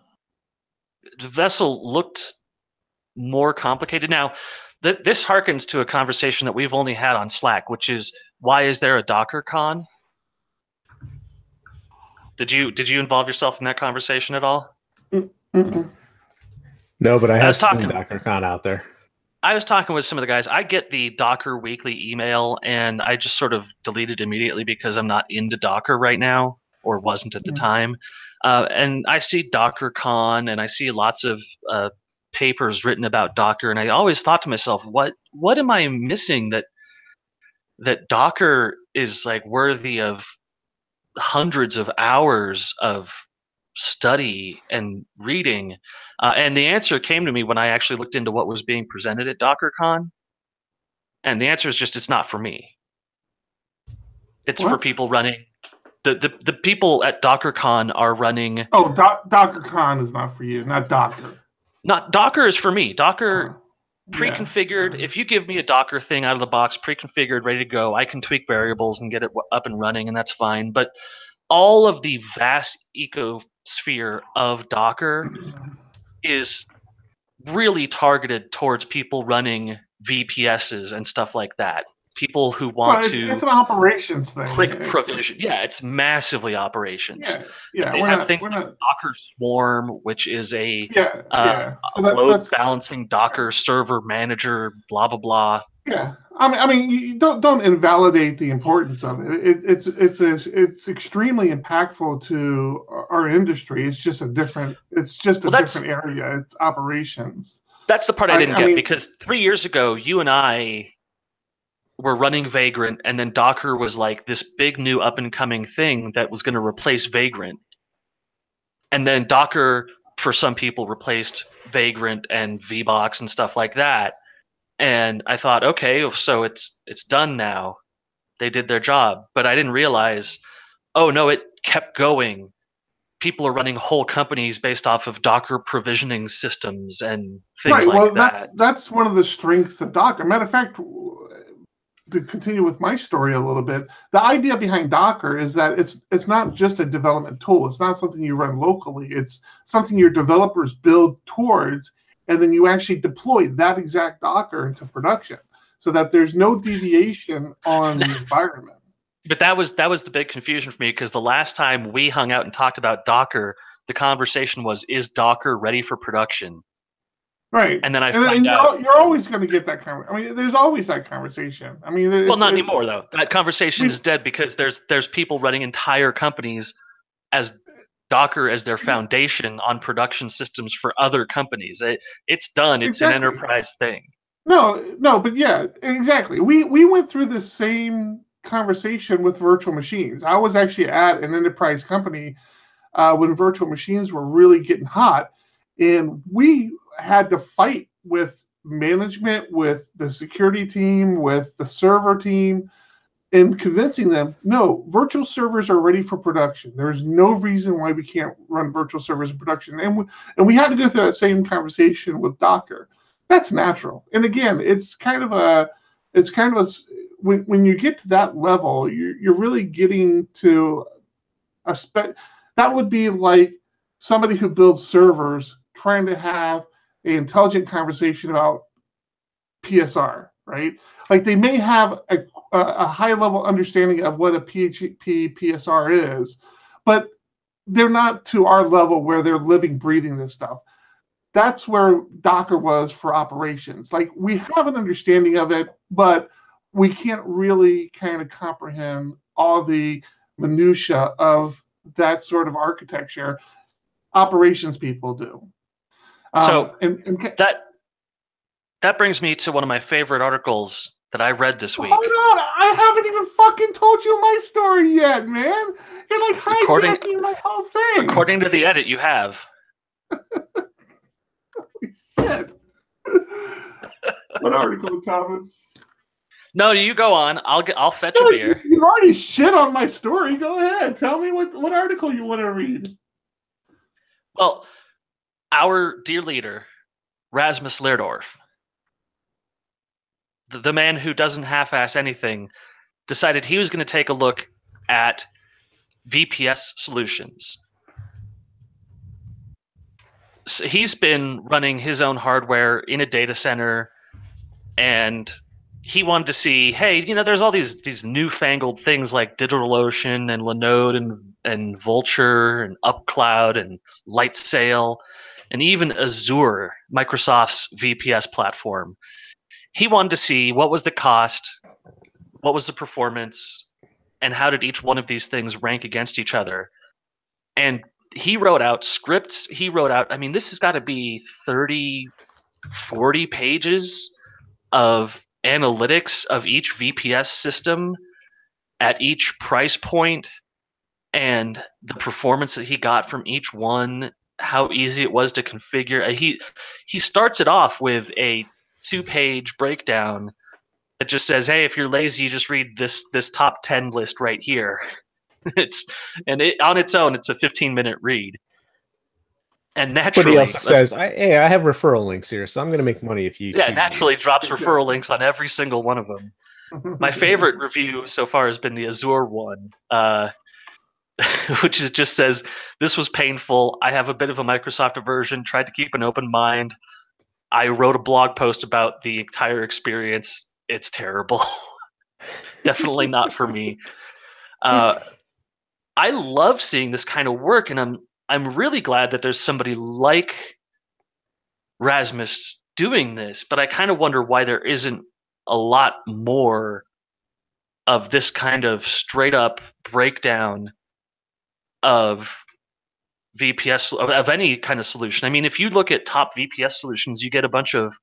Vessel looked more complicated. Now, this harkens to a conversation that we've only had on Slack, which is why is there a DockerCon? Did you involve yourself in that conversation at all? Mm-mm. No, but I have seen DockerCon out there. I was talking with some of the guys. I get the Docker weekly email, and I just sort of deleted immediately because I'm not into Docker right now, or wasn't at the time. And I see DockerCon, and I see lots of papers written about Docker, and I always thought to myself, what am I missing that Docker is like worthy of hundreds of hours of study and reading? And the answer came to me when I actually looked into what was being presented at DockerCon. And the answer is just, it's not for me. It's for people running. The people at DockerCon are running. Oh, DockerCon is not for you, not Docker. Not Docker is for me. Docker pre-configured. Yeah. If you give me a Docker thing out of the box, pre-configured, ready to go, I can tweak variables and get it up and running, and that's fine. But all of the vast ecosphere of Docker is really targeted towards people running VPSs and stuff like that. People who want to. It's an operations thing. Quick provision. Yeah, it's massively operations. Yeah. They have things like Docker Swarm, which is a So load balancing Docker server manager, blah blah blah. Yeah, I mean, you don't invalidate the importance of it. It's extremely impactful to our industry. It's just a different. It's just a different area. It's operations. That's the part I didn't get because 3 years ago, you and I were running Vagrant, and then Docker was like this big new up and coming thing that was going to replace Vagrant, and then Docker for some people replaced Vagrant and VBox and stuff like that. And I thought, okay, so it's done now. They did their job. But I didn't realize, oh, no, it kept going people are running whole companies based off of Docker provisioning systems and things Right. like Well, that. that's one of the strengths of Docker. Matter of fact, to continue with my story a little bit, the idea behind Docker is that it's not just a development tool. It's not something you run locally. It's something your developers build towards, and then you actually deploy that exact Docker into production, so that there's no deviation on the environment. But that was the big confusion for me, because the last time we hung out and talked about Docker, the conversation was, is Docker ready for production? Right. And then I find out you're always going to get that conversation. I mean, there's always that conversation. I mean, well, not anymore though. That conversation is dead, because there's people running entire companies as Docker as their foundation on production systems for other companies. It's done. It's Exactly. an enterprise thing. No, but yeah, exactly. We went through the same conversation with virtual machines. I was actually at an enterprise company when virtual machines were really getting hot, and we had to fight with management, with the security team, with the server team, and convincing them, no, virtual servers are ready for production. There's no reason why we can't run virtual servers in production. And we had to go through that same conversation with Docker. That's natural. And again, it's kind of a when you get to that level, you're really getting to that would be like somebody who builds servers trying to have an intelligent conversation about PSR, right? Like they may have a high level understanding of what a PHP PSR is, but they're not to our level where they're living, breathing this stuff. That's where Docker was for operations. Like we have an understanding of it, but we can't really kind of comprehend all the minutia of that sort of architecture. Operations people do. So that brings me to one of my favorite articles that I read this week. Hold on, I haven't even fucking told you my story yet, man. You're like hijacking my whole thing. According to the edit, you have. Shit. What article, Thomas? No, you go on. I'll fetch a beer. You've already shit on my story. Go ahead. Tell me what article you want to read. Well, our dear leader, Rasmus Leerdorf, the man who doesn't half-ass anything, decided he was going to take a look at VPS solutions. So he's been running his own hardware in a data center, and he wanted to see, hey, there's all these newfangled things like DigitalOcean and Linode and Vultr and UpCloud and Lightsail and even Azure, Microsoft's VPS platform. He wanted to see what was the cost, what was the performance, and how did each one of these things rank against each other. And he wrote out scripts. I mean, this has got to be 30, 40 pages of analytics of each VPS system at each price point and the performance that he got from each one, how easy it was to configure. He starts it off with a 2-page breakdown that just says, hey, if you're lazy, you just read this top 10 list right here. On its own, it's a 15-minute read. And naturally, but he also says, I have referral links here, so I'm going to make money if you. Yeah, naturally drops referral links on every single one of them. My favorite review so far has been the Azure one, which just says, this was painful. I have a bit of a Microsoft aversion, tried to keep an open mind. I wrote a blog post about the entire experience. It's terrible. Definitely not for me. I love seeing this kind of work, and I'm really glad that there's somebody like Rasmus doing this, but I kind of wonder why there isn't a lot more of this kind of straight up breakdown of VPS, of any kind of solution. I mean, if you look at top VPS solutions, you get a bunch of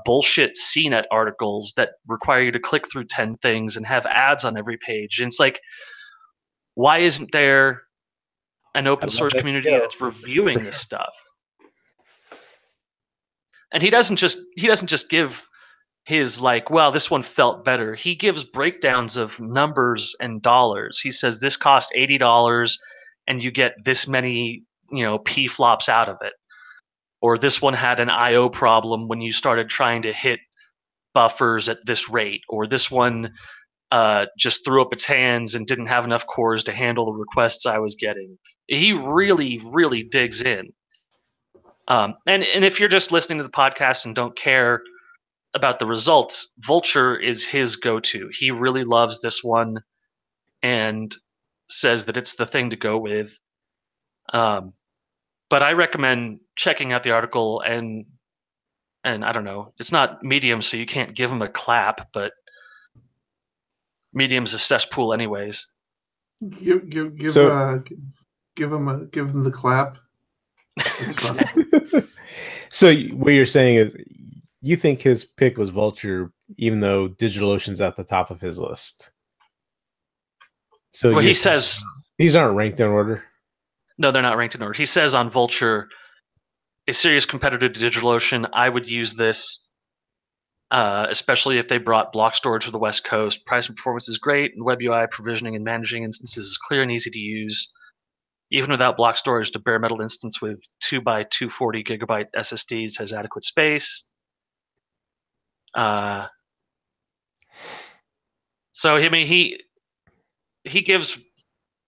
bullshit CNET articles that require you to click through 10 things and have ads on every page. And it's like, why isn't there an open source community that's reviewing this stuff? And he doesn't just give his like, well, this one felt better. He gives breakdowns of numbers and dollars. He says this cost $80 and you get this many, P flops out of it. Or this one had an IO problem when you started trying to hit buffers at this rate. Or this one just threw up its hands and didn't have enough cores to handle the requests I was getting. He really, really digs in. And if you're just listening to the podcast and don't care about the results, Vultr is his go-to. He really loves this one and says that it's the thing to go with. But I recommend checking out the article, and I don't know, it's not Medium, so you can't give him a clap, but Medium's a cesspool anyways. Give him the clap. So what you're saying is you think his pick was Vultr, even though DigitalOcean's at the top of his list. So well, he says these aren't ranked in order. No, they're not ranked in order. He says on Vultr, a serious competitor to DigitalOcean, I would use this, especially if they brought block storage to the West Coast. Price and performance is great, and web UI provisioning and managing instances is clear and easy to use. Even without block storage, the bare metal instance with 2x240 gigabyte SSDs has adequate space. So I mean, he gives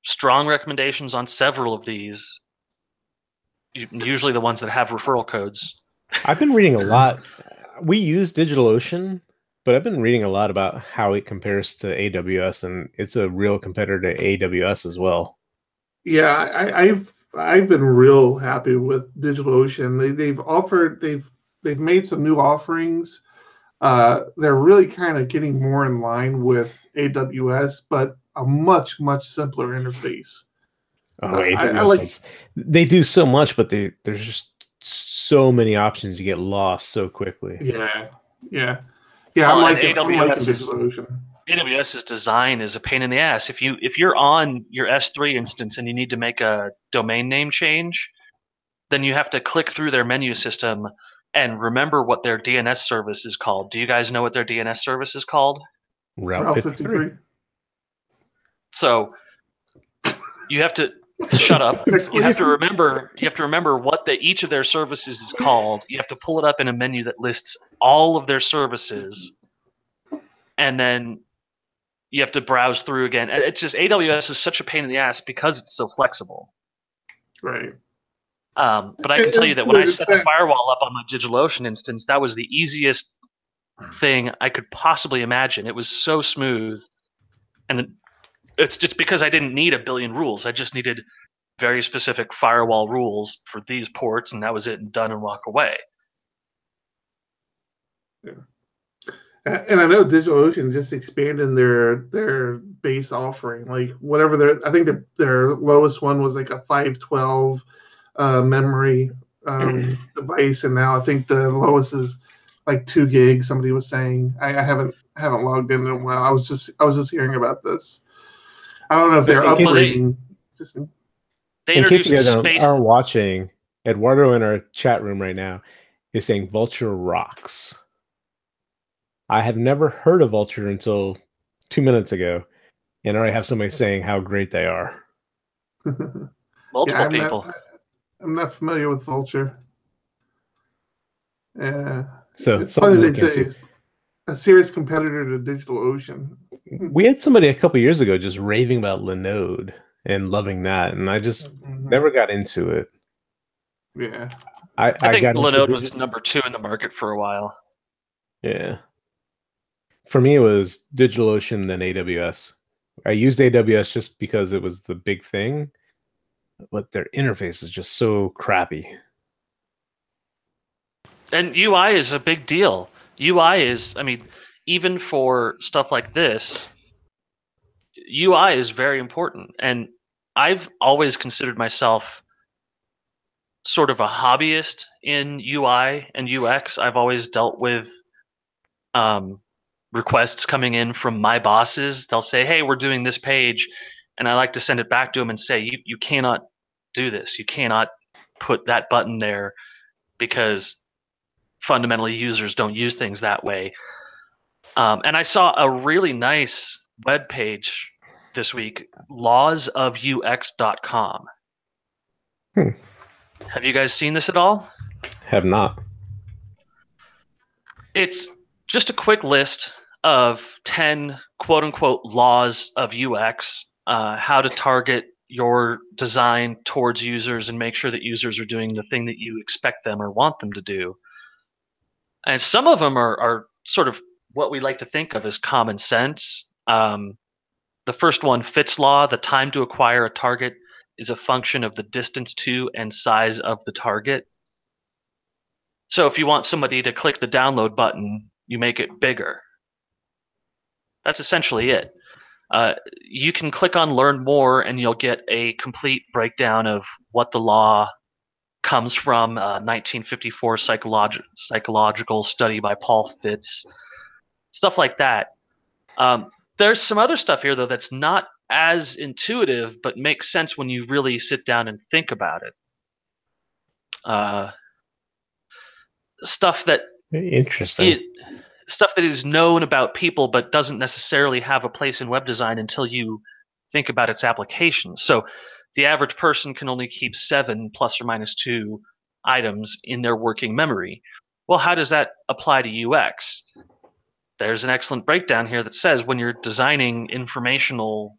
strong recommendations on several of these. Usually the ones that have referral codes. I've been reading a lot. We use DigitalOcean, but I've been reading a lot about how it compares to AWS, and it's a real competitor to AWS as well. Yeah, I've been real happy with DigitalOcean. They've made some new offerings. They're really kind of getting more in line with AWS, but a much simpler interface. AWS they do so much, but there's just so many options. You get lost so quickly. Yeah. Well, I'm liking DigitalOcean. AWS's design is a pain in the ass. If you're on your S3 instance and you need to make a domain name change, then you have to click through their menu system and remember what their DNS service is called. Do you guys know what their DNS service is called? Route 53. So you have to shut up. You have to remember what each of their services is called. You have to pull it up in a menu that lists all of their services, and then you have to browse through again. It's just AWS is such a pain in the ass because it's so flexible. Right. But I can tell you that when I set the firewall up on my DigitalOcean instance, that was the easiest thing I could possibly imagine. It was so smooth. And it's just because I didn't need a billion rules. I just needed very specific firewall rules for these ports, and that was it, and done, and walk away. Yeah. And I know DigitalOcean just expanded their base offering, like whatever I think their lowest one was like a 512 memory device, and now I think the lowest is like 2 gigs. Somebody was saying. I haven't logged in a while. I was just hearing about this. I don't know if they're upgrading system. In case you guys are watching, Eduardo in our chat room right now is saying Vultr rocks. I had never heard of Vultr until 2 minutes ago, and I already have somebody saying how great they are. Multiple people. I'm not familiar with Vultr. Yeah. So it's funny they say it's a serious competitor to DigitalOcean. We had somebody a couple years ago just raving about Linode and loving that, and I just never got into it. Yeah. I think Linode was number 2 in the market for a while. Yeah. For me, it was DigitalOcean, then AWS. I used AWS just because it was the big thing, but their interface is just so crappy. And UI is a big deal. UI is, I mean, even for stuff like this, UI is very important. And I've always considered myself sort of a hobbyist in UI and UX. I've always dealt with requests coming in from my bosses. They'll say, hey, we're doing this page. And I like to send it back to them and say, you cannot do this. You cannot put that button there because fundamentally users don't use things that way. And I saw a really nice web page this week, lawsofux.com. Have you guys seen this at all? Have not. It's just a quick list of 10 quote-unquote laws of UX, how to target your design towards users and make sure that users are doing the thing that you expect them or want them to do. And some of them are sort of what we like to think of as common sense. The first one, Fitts law, the time to acquire a target is a function of the distance to and size of the target. So if you want somebody to click the download button, you make it bigger. That's essentially it. You can click on learn more and you'll get a complete breakdown of what the law comes from, 1954 psychological study by Paul Fitts, stuff like that. There's some other stuff here, though, that's not as intuitive, but makes sense when you really sit down and think about it. Stuff that Interesting. Stuff that is known about people but doesn't necessarily have a place in web design until you think about its applications. So the average person can only keep 7 ± 2 items in their working memory. Well, how does that apply to UX? There's an excellent breakdown here that says when you're designing informational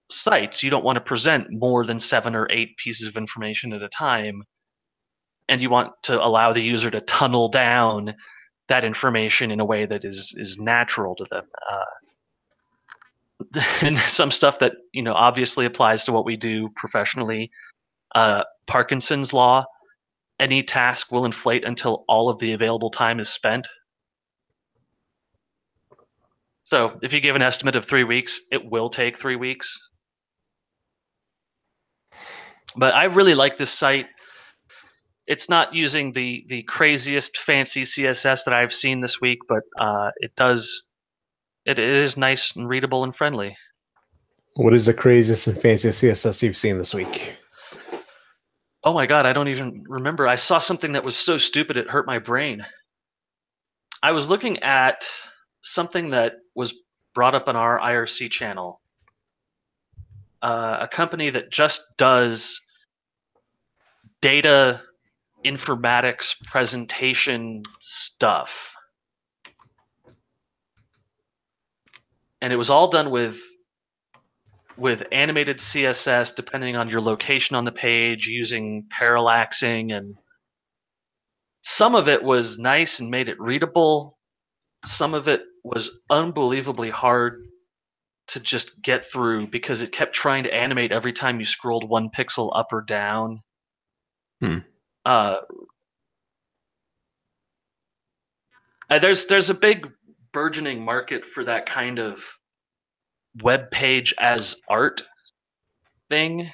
sites, you don't want to present more than 7 or 8 pieces of information at a time, and you want to allow the user to tunnel down that information in a way that is natural to them. And some stuff that obviously applies to what we do professionally. Parkinson's law: any task will inflate until all of the available time is spent. So if you give an estimate of 3 weeks, it will take 3 weeks. But I really like this site. It's not using the craziest fancy CSS that I've seen this week, but it is nice and readable and friendly. What is the craziest and fanciest CSS you've seen this week? Oh my God, I don't even remember. I saw something that was so stupid it hurt my brain. I was looking at something that was brought up on our IRC channel. A company that just does data informatics presentation stuff. And it was all done with animated CSS, depending on your location on the page, using parallaxing, and some of it was nice and made it readable. Some of it was unbelievably hard to just get through because it kept trying to animate every time you scrolled 1 pixel up or down. There's a big burgeoning market for that kind of web page as art thing.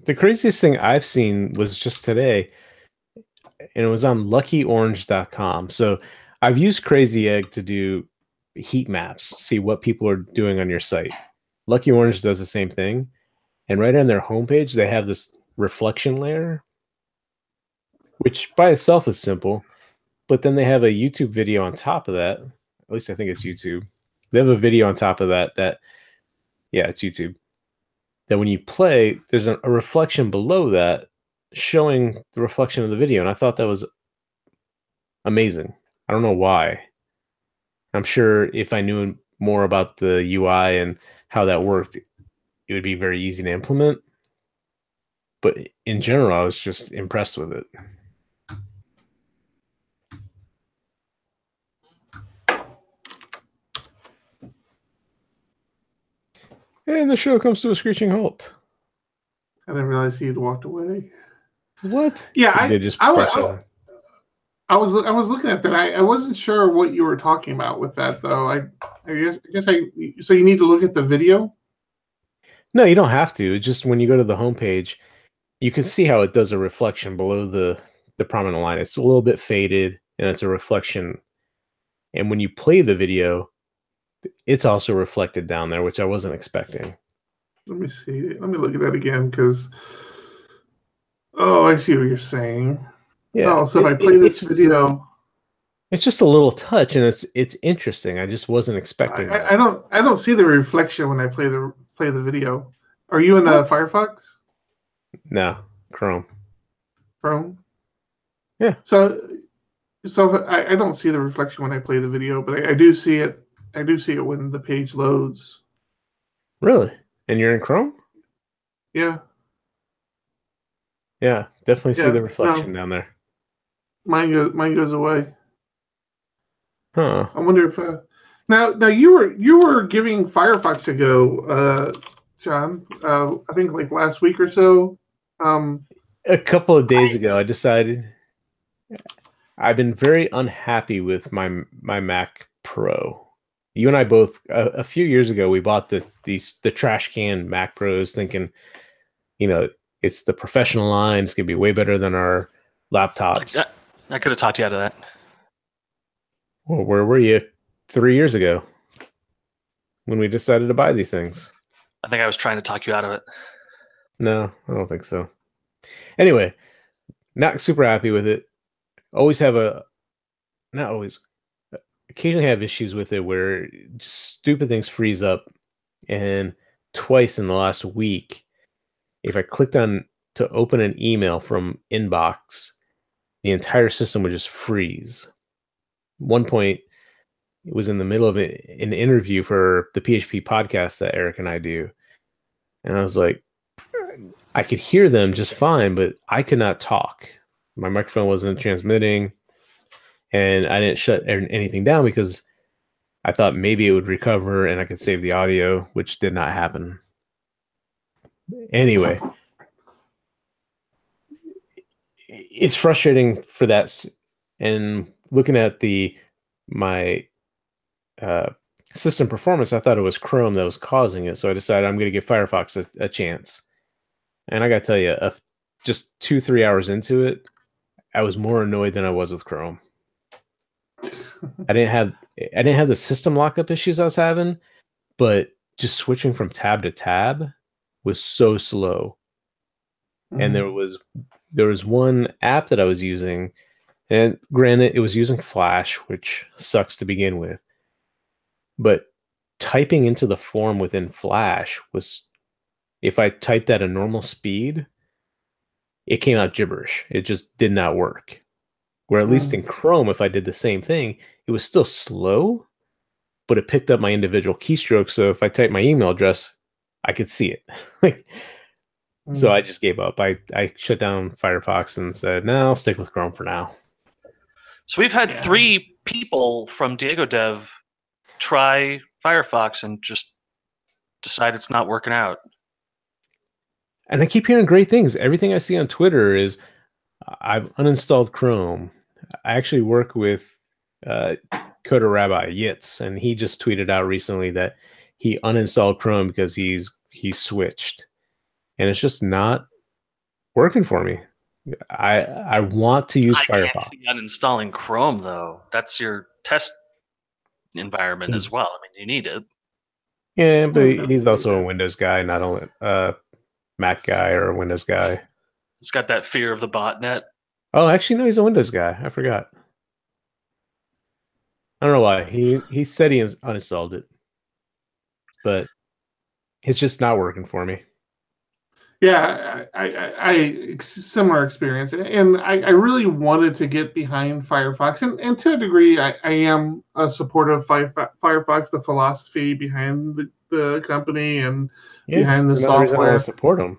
The craziest thing I've seen was just today, and it was on luckyorange.com. So I've used Crazy Egg to do heat maps, see what people are doing on your site. Lucky Orange does the same thing. And right on their homepage, they have this reflection layer, which by itself is simple. But then they have a YouTube video on top of that. At least I think it's YouTube. They have a video on top of that yeah, it's YouTube. That when you play, there's a reflection below that showing the reflection of the video. And I thought that was amazing. I don't know why. I'm sure if I knew more about the UI and how that worked, it would be very easy to implement. But in general, I was just impressed with it. And the show comes to a screeching halt. I didn't realize he had walked away. What? Yeah, I was looking at that. I wasn't sure what you were talking about with that, though. I guess so you need to look at the video? No, you don't have to. It's just when you go to the homepage, you can see how it does a reflection below the prominent line. It's a little bit faded, and it's a reflection. And when you play the video, it's also reflected down there, which I wasn't expecting. Let me see. Let me look at that again, because I see what you're saying. Yeah. Oh, so if I play this video. It's just a little touch, and it's interesting. I just wasn't expecting that. I don't see the reflection when I play the video. Are you in What? Firefox? No, Chrome. Chrome? Yeah. So I don't see the reflection when I play the video, but I do see it. I do see it when the page loads. Really? And you're in Chrome? Yeah. Yeah, definitely see Yeah, the reflection no. down there. Mine goes away. Huh. I wonder if now you were giving Firefox a go, John. I think like last week or so. A couple of days ago, I decided I've been very unhappy with my Mac Pro. You and I both a few years ago we bought the trash can Mac Pros, thinking, it's the professional line. It's gonna be way better than our laptops. I could have talked you out of that. Well, where were you 3 years ago when we decided to buy these things? I think I was trying to talk you out of it. No, I don't think so. Anyway, not super happy with it. Occasionally have issues with it where just stupid things freeze up. And twice in the last week, if I clicked on to open an email from Inbox, the entire system would just freeze. One point, it was in the middle of an interview for the PHP podcast that Eric and I do. And I was like, I could hear them just fine, but I could not talk. My microphone wasn't transmitting, and I didn't shut anything down because I thought maybe it would recover and I could save the audio, which did not happen. Anyway, it's frustrating for that. And looking at my system performance, I thought it was Chrome that was causing it. So I decided I'm going to give Firefox a chance. And I got to tell you, just 2-3 hours into it, I was more annoyed than I was with Chrome. I didn't have the system lockup issues I was having, but just switching from tab to tab was so slow. And there was one app that I was using, and granted, it was using Flash, which sucks to begin with. But typing into the form within Flash was, if I typed at a normal speed, it came out gibberish. It just did not work. Where at least in Chrome, if I did the same thing, it was still slow, but it picked up my individual keystrokes. So if I typed my email address, I could see it. So I just gave up. I shut down Firefox and said, no, I'll stick with Chrome for now. So we've had 3 people from Diego Dev try Firefox and just decide it's not working out. And I keep hearing great things. Everything I see on Twitter is I've uninstalled Chrome. I actually work with Coder Rabbi Yitz, and he just tweeted out recently that he uninstalled Chrome because he's switched, and it's just not working for me. I want to use Firefox. I can't see uninstalling Chrome though. That's your test environment as well. I mean, you need it. Yeah, but he's also a Windows guy, not only a Mac guy or a Windows guy. It's got that fear of the botnet. Oh, actually, no, he's a Windows guy. I forgot. I don't know why. He said he uninstalled it, but it's just not working for me. Yeah, I similar experience, and I really wanted to get behind Firefox, and to a degree, I am a supporter of Firefox, the philosophy behind the company and behind the software. I support them.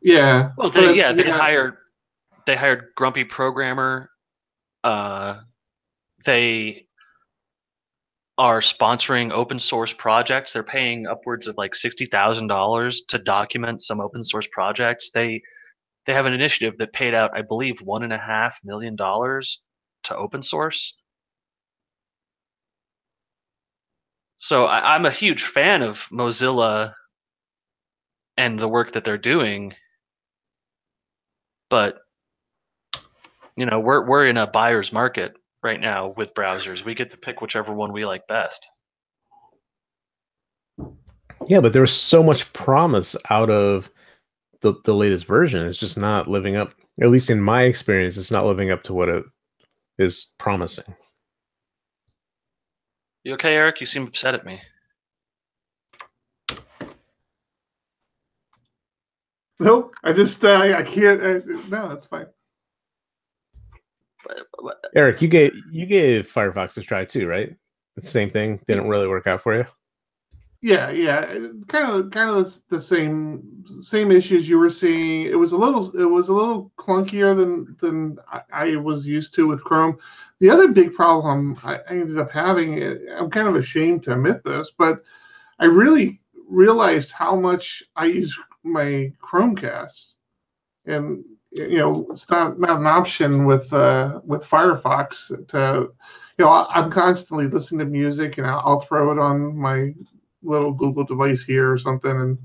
Yeah. Well, they hired Grumpy Programmer. They are sponsoring open source projects. They're paying upwards of like $60,000 to document some open source projects. They have an initiative that paid out, I believe, $1.5 million to open source. So I'm a huge fan of Mozilla and the work that they're doing, but we're in a buyer's market right now with browsers. We get to pick whichever one we like best. Yeah, but there was so much promise out of the latest version. It's just not living up. At least in my experience, it's not living up to what it is promising. You okay, Eric? You seem upset at me. Nope. I just I can't. No, that's fine. Eric, you gave Firefox a try too, right? The same thing didn't really work out for you. Yeah, kind of the same issues you were seeing. It was a little clunkier than I was used to with Chrome. The other big problem I ended up having, I'm kind of ashamed to admit this, but I really realized how much I use my Chromecast, and it's not an option with Firefox to, I'm constantly listening to music, and I'll throw it on my little Google device here or something, and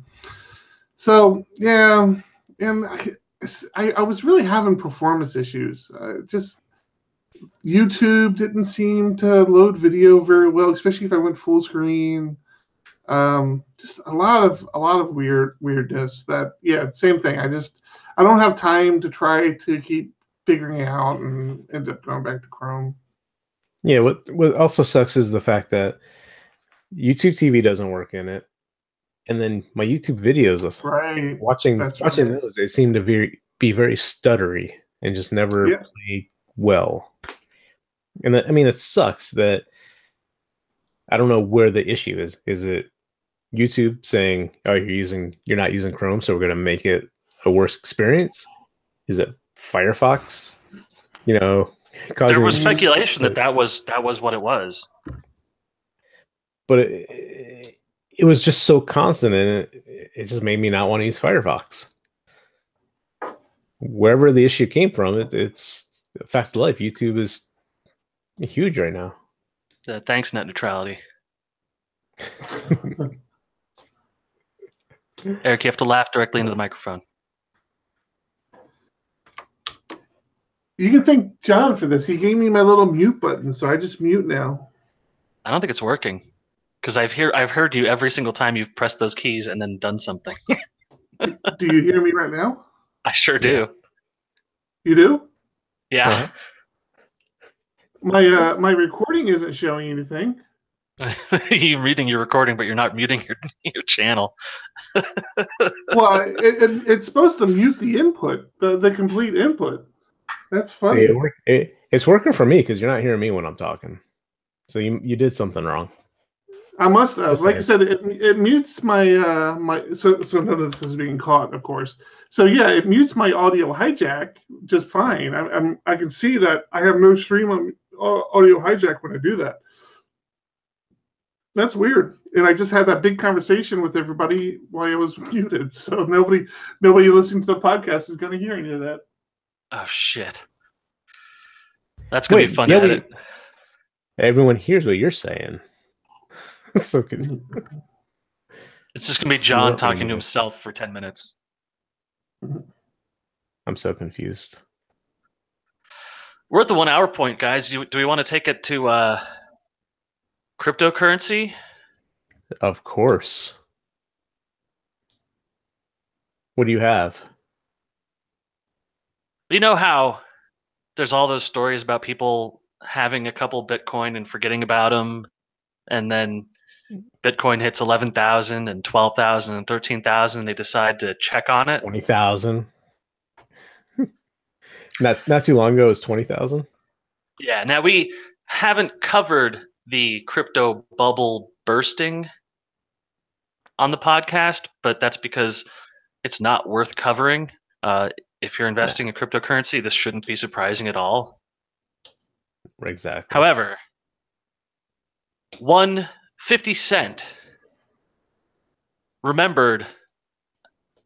so yeah, and I was really having performance issues. Just YouTube didn't seem to load video very well, especially if I went full screen. Just a lot of weirdness. That, yeah, same thing. I don't have time to try to keep figuring it out and end up going back to Chrome. Yeah, what also sucks is the fact that YouTube TV doesn't work in it, and then my YouTube videos, Right. watching That's right. those, they seem to be very stuttery and just never Yeah. play well. And that, I mean, it sucks that I don't know where the issue is. Is it YouTube saying, "Oh, you're not using Chrome, so we're going to make it a worse experience"? Is it Firefox? There was causing speculation that was what it was. But it was just so constant, and it just made me not want to use Firefox. Wherever the issue came from, it's a fact of life. YouTube is huge right now. Thanks, net neutrality. Eric, you have to laugh directly into the microphone. You can thank John for this. He gave me my little mute button, so I just mute now. I don't think it's working, because I've heard you every single time you've pressed those keys and then done something. Do you hear me right now? I sure do. You do? Yeah. My recording isn't showing anything. You're reading your recording, but you're not muting your channel. Well, it's supposed to mute the input, the complete input. That's funny. See, it's working for me because you're not hearing me when I'm talking. So you did something wrong. I must have. Like I said, it mutes my so none of this is being caught, of course. So yeah, it mutes my audio hijack just fine. I can see that I have no stream on audio hijack when I do that. That's weird. And I just had that big conversation with everybody while I was muted. So nobody listening to the podcast is going to hear any of that. Oh shit. That's gonna be fun to edit. Everyone hears what you're saying. So good. It's just gonna be John talking to himself for 10 minutes. I'm so confused. We're at the 1 hour point, guys. Do we want to take it to cryptocurrency? Of course. What do you have? You know how there's all those stories about people having a couple Bitcoin and forgetting about them, and then Bitcoin hits 11,000 and 12,000 and 13,000, and they decide to check on it. 20,000. Not too long ago, it was 20,000. Yeah. Now we haven't covered the crypto bubble bursting on the podcast, but that's because it's not worth covering. If you're investing in cryptocurrency, this shouldn't be surprising at all. Exactly. However, 50 Cent remembered,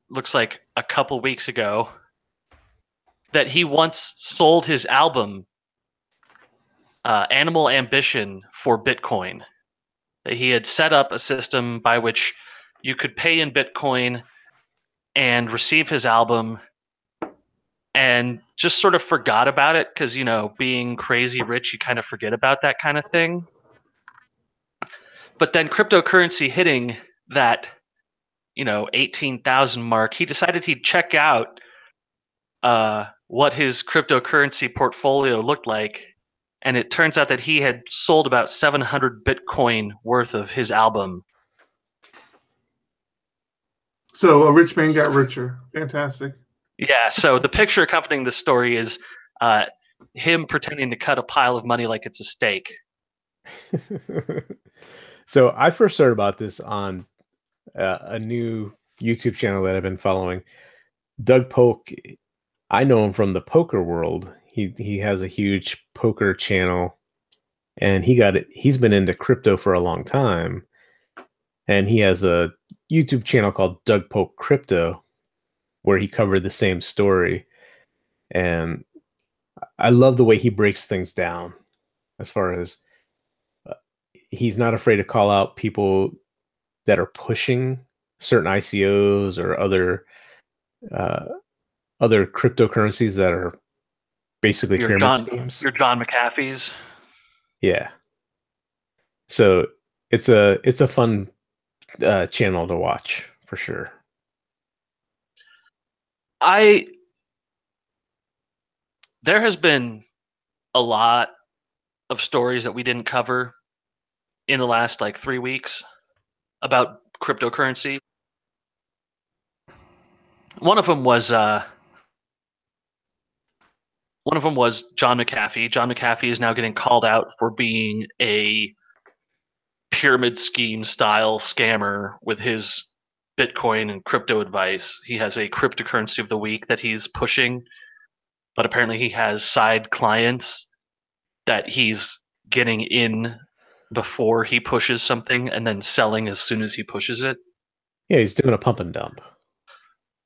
looks like a couple weeks ago, that he once sold his album Animal Ambition for Bitcoin. He had set up a system by which you could pay in Bitcoin and receive his album, and just sort of forgot about it because, being crazy rich, you kind of forget about that kind of thing. But then cryptocurrency hitting that, 18,000 mark, he decided he'd check out what his cryptocurrency portfolio looked like. and it turns out that he had sold about 700 Bitcoin worth of his album. So a rich man got richer. Fantastic. Yeah, so the picture accompanying the story is him pretending to cut a pile of money like it's a steak. So I first heard about this on a new YouTube channel that I've been following. Doug Polk, I know him from the poker world. He has a huge poker channel, and he's been into crypto for a long time. And he has a YouTube channel called Doug Polk Crypto, where he covered the same story. And I love the way he breaks things down, as far as he's not afraid to call out people that are pushing certain ICOs or other cryptocurrencies that are basically pyramid schemes. Your John McAfee's. Yeah. So it's a fun channel to watch for sure. There has been a lot of stories that we didn't cover in the last 3 weeks about cryptocurrency. One of them was John McAfee. John McAfee is now getting called out for being a pyramid scheme style scammer with his Bitcoin and crypto advice. He has a cryptocurrency of the week that he's pushing, but apparently he has side clients that he's getting in before he pushes something and then selling as soon as he pushes it. Yeah, he's doing a pump and dump.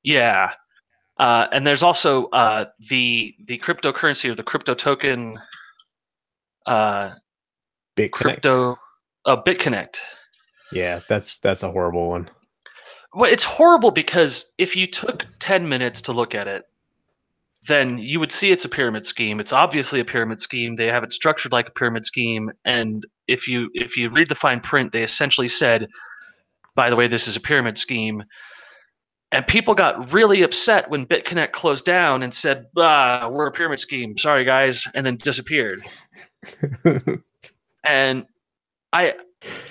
Yeah. And there's also the cryptocurrency or the crypto token BitConnect. BitConnect. Yeah, that's a horrible one. Well, it's horrible because if you took 10 minutes to look at it, then you would see it's a pyramid scheme. It's obviously a pyramid scheme. They have it structured like a pyramid scheme. And if you read the fine print, they essentially said, by the way, this is a pyramid scheme. And people got really upset when BitConnect closed down and said, we're a pyramid scheme. Sorry, guys. And then disappeared. And I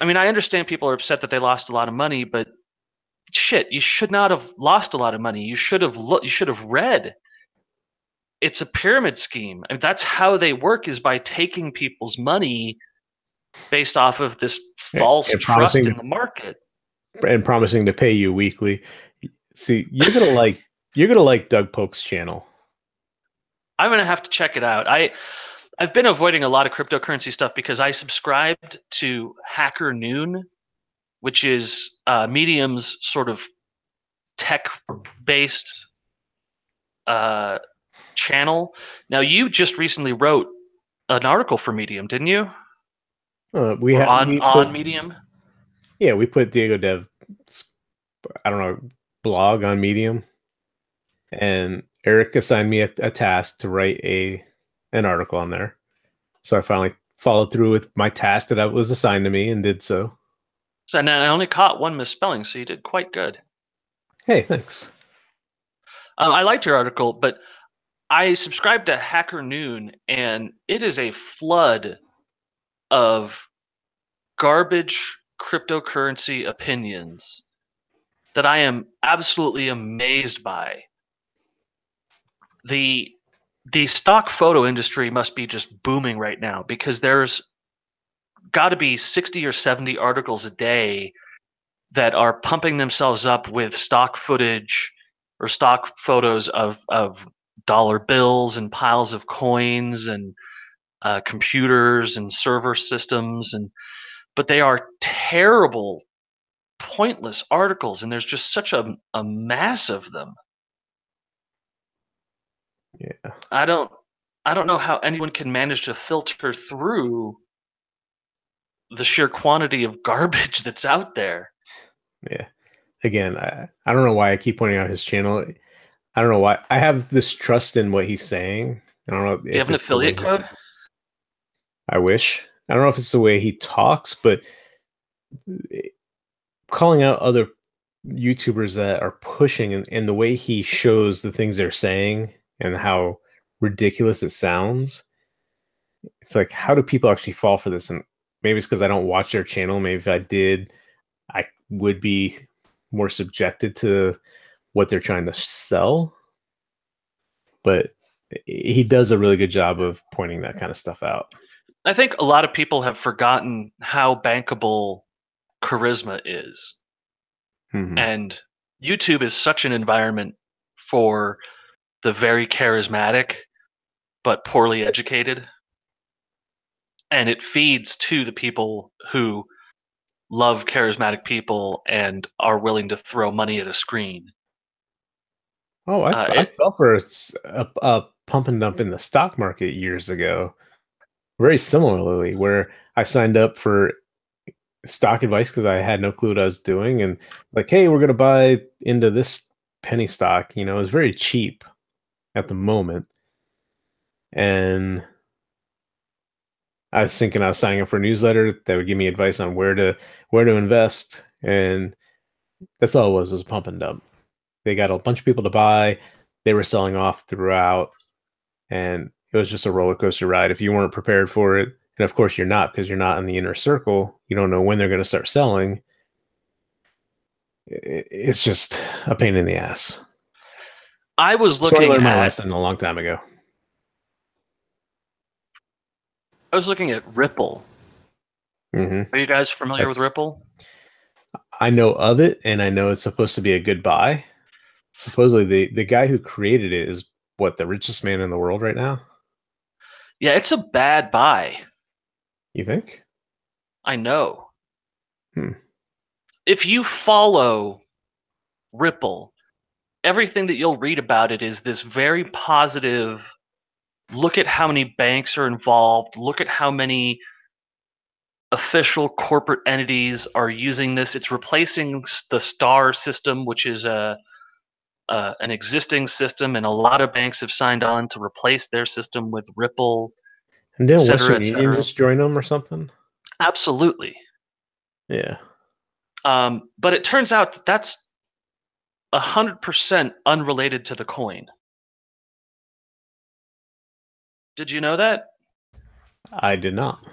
mean, I understand people are upset that they lost a lot of money, but shit, you should not have lost a lot of money. You should have read. It's a pyramid scheme. I mean, that's how they work, is by taking people's money based off of this false trust in the market. And promising to pay you weekly. See, you're gonna like Doug Polk's channel. I'm gonna have to check it out. I've been avoiding a lot of cryptocurrency stuff because I subscribed to Hacker Noon, which is Medium's sort of tech-based channel. Now, you just recently wrote an article for Medium, didn't you? On Medium. Yeah, we put Diego Dev's, I don't know, blog on Medium, and Eric assigned me a task to write an article on there. So I finally followed through with my task that was assigned to me and did so. So now I only caught one misspelling, so you did quite good. Hey, thanks. I liked your article, but I subscribed to Hacker Noon, and it is a flood of garbage cryptocurrency opinions that I am absolutely amazed by. The stock photo industry must be just booming right now, because there's got to be 60 or 70 articles a day that are pumping themselves up with stock footage or stock photos of dollar bills and piles of coins and computers and server systems, but they are terrible, pointless articles, and there's just such a mass of them. Yeah. I don't know how anyone can manage to filter through the sheer quantity of garbage that's out there. Yeah. Again, I don't know why I keep pointing out his channel. I don't know why. I have this trust in what he's saying. I don't know. Do you have an affiliate code? I wish. I don't know if it's the way he talks, but calling out other YouTubers that are pushing and the way he shows the things they're saying and how ridiculous it sounds, it's like, how do people actually fall for this? And maybe it's because I don't watch their channel. Maybe if I did, I would be more subjected to what they're trying to sell. But he does a really good job of pointing that kind of stuff out. I think a lot of people have forgotten how bankable charisma is. Mm-hmm. And YouTube is such an environment for the very charismatic but poorly educated. And it feeds to the people who love charismatic people and are willing to throw money at a screen. Oh, I fell for a pump and dump in the stock market years ago, very similarly, where I signed up for stock advice because I had no clue what I was doing, and like, hey, we're gonna buy into this penny stock. It was very cheap at the moment, and I was thinking I was signing up for a newsletter that would give me advice on where to invest, and that's all it was a pump and dump. They got a bunch of people to buy. They were selling off throughout, and it was just a roller coaster ride. If you weren't prepared for it, and of course you're not because you're not in the inner circle, you don't know when they're going to start selling. It's just a pain in the ass. I was So I looking learned my at lesson a long time ago. Ripple. Hmm. Are you guys familiar with Ripple? I know of it, and I know it's supposed to be a good buy. Supposedly, the guy who created it is what, the richest man in the world right now? Yeah, it's a bad buy. You think? I know. Hmm. If you follow Ripple, everything that you'll read about it is this very positive, look at how many banks are involved, look at how many official corporate entities are using this. It's replacing the STAR system, which is an existing system, and a lot of banks have signed on to replace their system with Ripple, And et didn't cetera, Western et Union cetera. just join them or something? Absolutely. Yeah. But it turns out that's 100% unrelated to the coin. Did you know that? I did not.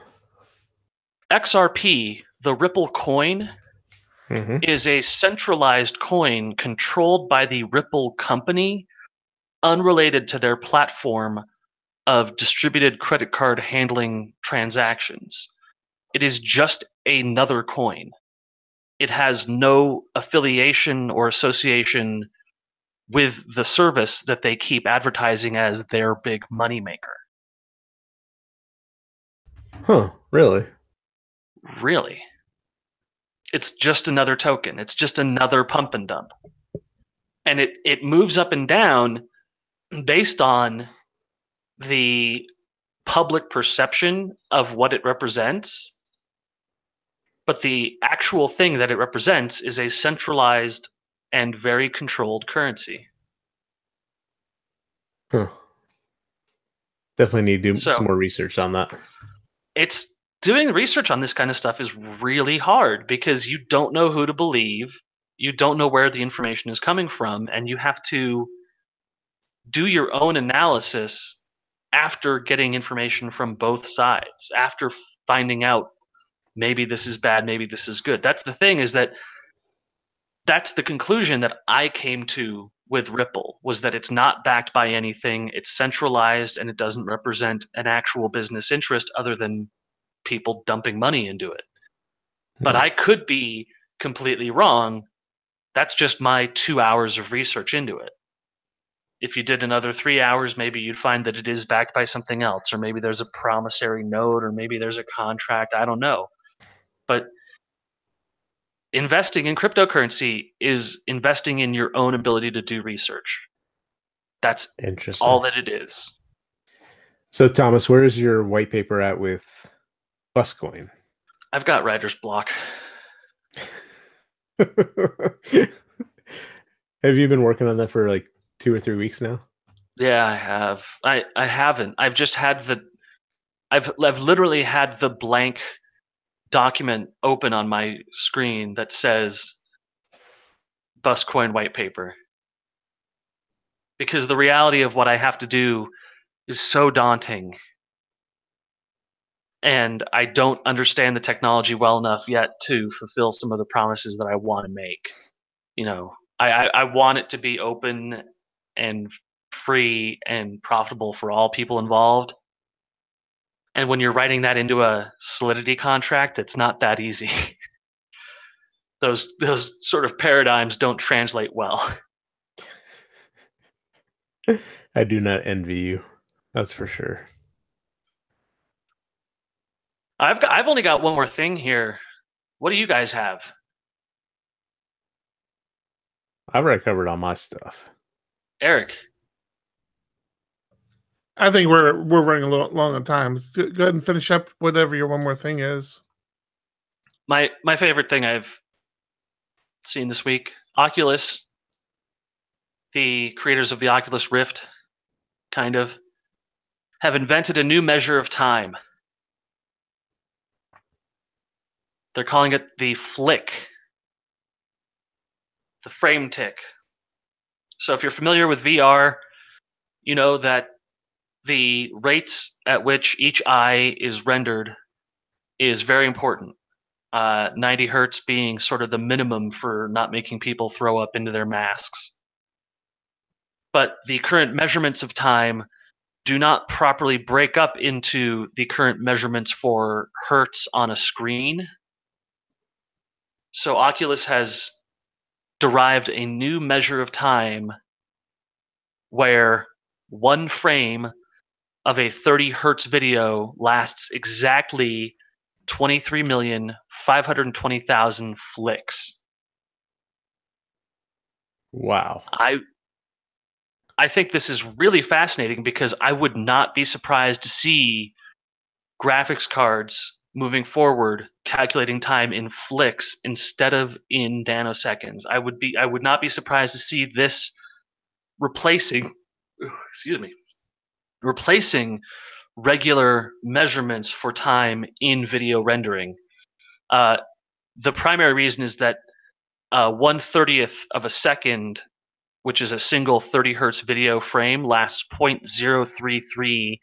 XRP, the Ripple coin, Hmm. is a centralized coin controlled by the Ripple company, unrelated to their platform of distributed credit card handling transactions. It is just another coin. It has no affiliation or association with the service that they keep advertising as their big moneymaker. Huh, really? Really. It's just another token. It's just another pump and dump. And it moves up and down based on the public perception of what it represents. But the actual thing that it represents is a centralized and very controlled currency. Huh. Definitely need to do So some more research on that. it's doing research on this kind of stuff is really hard because you don't know who to believe. You don't know where the information is coming from, and you have to do your own analysis after getting information from both sides, after finding out maybe this is bad, maybe this is good. That's the thing, is that that's the conclusion that I came to with Ripple, was that it's not backed by anything, it's centralized, and it doesn't represent an actual business interest other than people dumping money into it. But I could be completely wrong. That's just my 2 hours of research into it. If you did another 3 hours, maybe you'd find that it is backed by something else, or maybe there's a promissory note, or maybe there's a contract. I don't know. But investing in cryptocurrency is investing in your own ability to do research. That's all Interesting. that it is. So, Thomas, where is your white paper at with Buscoin? I've got writer's block. Have you been working on that for like 2 or 3 weeks now? Yeah, I have. I haven't. I've just had I've literally had the blank document open on my screen that says Buscoin white paper. Because the reality of what I have to do is so daunting. and I don't understand the technology well enough yet to fulfill some of the promises that I want to make. You know, I want it to be open and free and profitable for all people involved. And when you're writing that into a Solidity contract, it's not that easy. Those sort of paradigms don't translate well. I do not envy you. That's for sure. I've only got one more thing here. What do you guys have? I've already covered all my stuff. Eric. I think we're running a little long on time. Go ahead and finish up whatever your one more thing is. My favorite thing I've seen this week, Oculus, the creators of the Oculus Rift, kind of, have invented a new measure of time. They're calling it the flick, the frame tick. So if you're familiar with VR, you know that the rates at which each eye is rendered is very important. 90 hertz being sort of the minimum for not making people throw up into their masks. But the current measurements of time do not properly break up into the current measurements for hertz on a screen. So Oculus has derived a new measure of time where one frame of a 30 hertz video lasts exactly 23,520,000 flicks. Wow. I think this is really fascinating because I would not be surprised to see graphics cards moving forward calculating time in flicks instead of in nanoseconds. I would not be surprised to see this replacing regular measurements for time in video rendering. The primary reason is that 1/30th of a second, which is a single 30 hertz video frame, lasts 0.033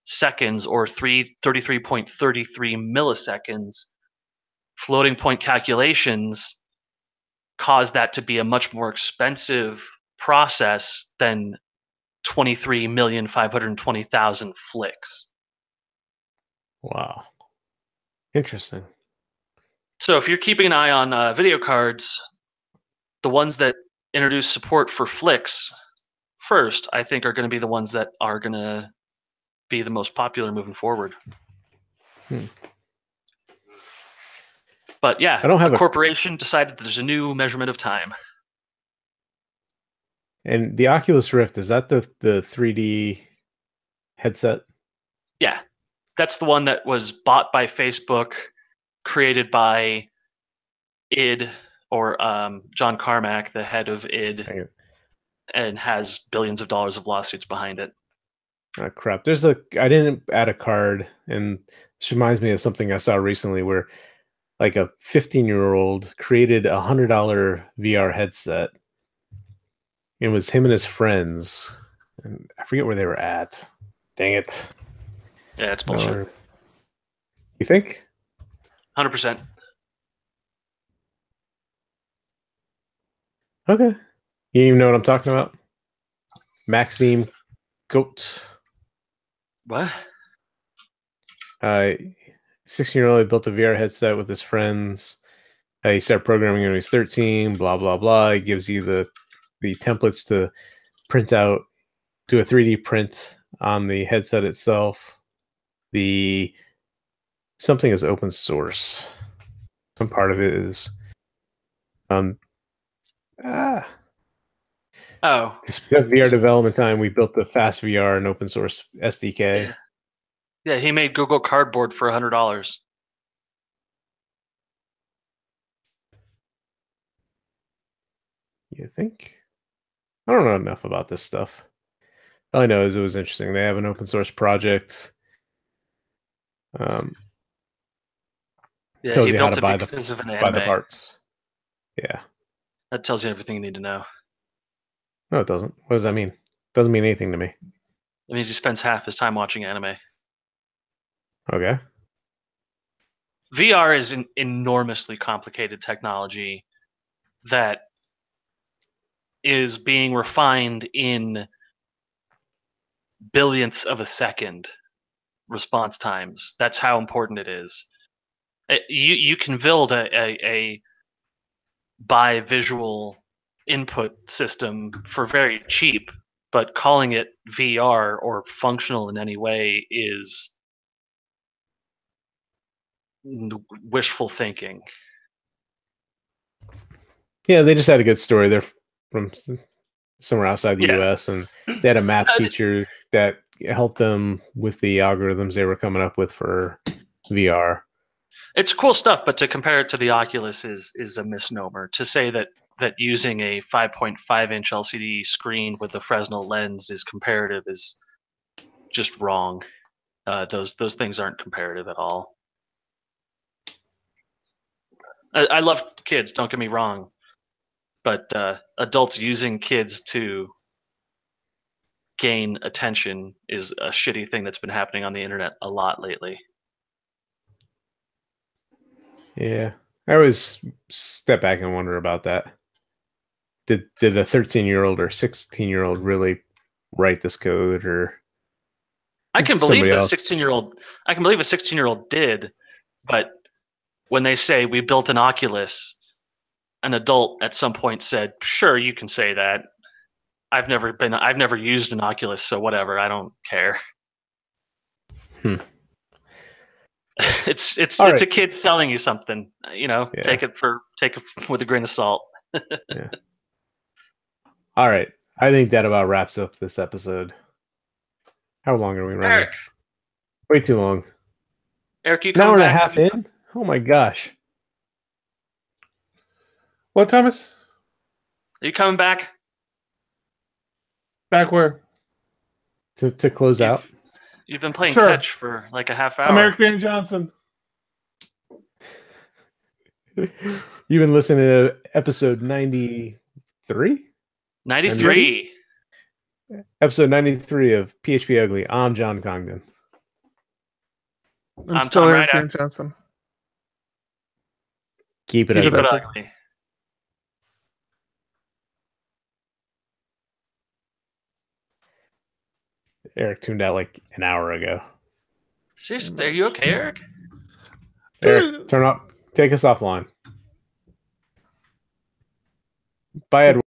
seconds or 33.33 milliseconds. Floating point calculations cause that to be a much more expensive process than 23,520,000 flicks. Wow. Interesting. So if you're keeping an eye on video cards, the ones that introduce support for flicks first, I think, are going to be the ones that are going to be the most popular moving forward. But yeah, a corporation decided that there's a new measurement of time. And the Oculus Rift, is that the 3D headset? Yeah, that's the one that was bought by Facebook, created by id, or John Carmack, the head of id, and has billions of dollars of lawsuits behind it. Oh, crap. I didn't add a card, and this reminds me of something I saw recently where like a 15-year-old created a $100 VR headset. It was him and his friends, and I forget where they were at. Dang it. Yeah, it's bullshit. You think? 100%. Okay. You even know what I'm talking about? Maxime Goat. What? 16-year-old built a VR headset with his friends. He started programming when he was 13, blah, blah, blah. He gives you the templates to print out, do a 3D print on the headset itself. Something is open source. Some part of it is to speed up VR development time, we built the Fast VR and open source SDK. Yeah, he made Google Cardboard for $100. You think? I don't know enough about this stuff. All I know is it was interesting. They have an open source project. Yeah, tells he you built how to it buy because of an the anime. parts. Yeah. That tells you everything you need to know. No, it doesn't. What does that mean? It doesn't mean anything to me. It means he spends half his time watching anime. Okay. VR is an enormously complicated technology that is being refined in billionths of a second response times. That's how important it is. You can build a bi-visual input system for very cheap, but calling it VR or functional in any way is wishful thinking. Yeah, they just had a good story. They're from somewhere outside the Yeah. U.S. and they had a math teacher that helped them with the algorithms they were coming up with for VR. It's cool stuff, but to compare it to the Oculus is a misnomer. To say that using a 5.5-inch LCD screen with a Fresnel lens is comparative is just wrong. Those things aren't comparative at all. I love kids, don't get me wrong, but adults using kids to gain attention is a shitty thing that's been happening on the internet a lot lately. Yeah, I always step back and wonder about that. Did a 13-year-old or 16-year-old really write this code, or I can believe somebody that else? 16-year-old. I can believe a 16-year-old did, but when they say we built an Oculus, an adult at some point said, "Sure, you can say that. I've never used an Oculus, so whatever. I don't care." It's right. a kid selling you something. Yeah. Take it with a grain of salt. Yeah. All right. I think that about wraps up this episode. How long are we running? Eric, Way too long. Eric, you An hour coming and a back? half in? Oh my gosh. What, Thomas? Are you coming back? Back where? To close out. You've been playing Sure. catch for like a half hour. I'm Eric Van Johnson. You've been listening to episode 93? 93. Episode 93 of PHP Ugly. I'm John Congdon. I'm still Tom Eric Ryder. Van Johnson. Keep it Keep it ugly. ugly. Ugly. Eric tuned out like an hour ago. Seriously, are you okay, Eric? Eric, turn up. Take us offline. Bye, Edward.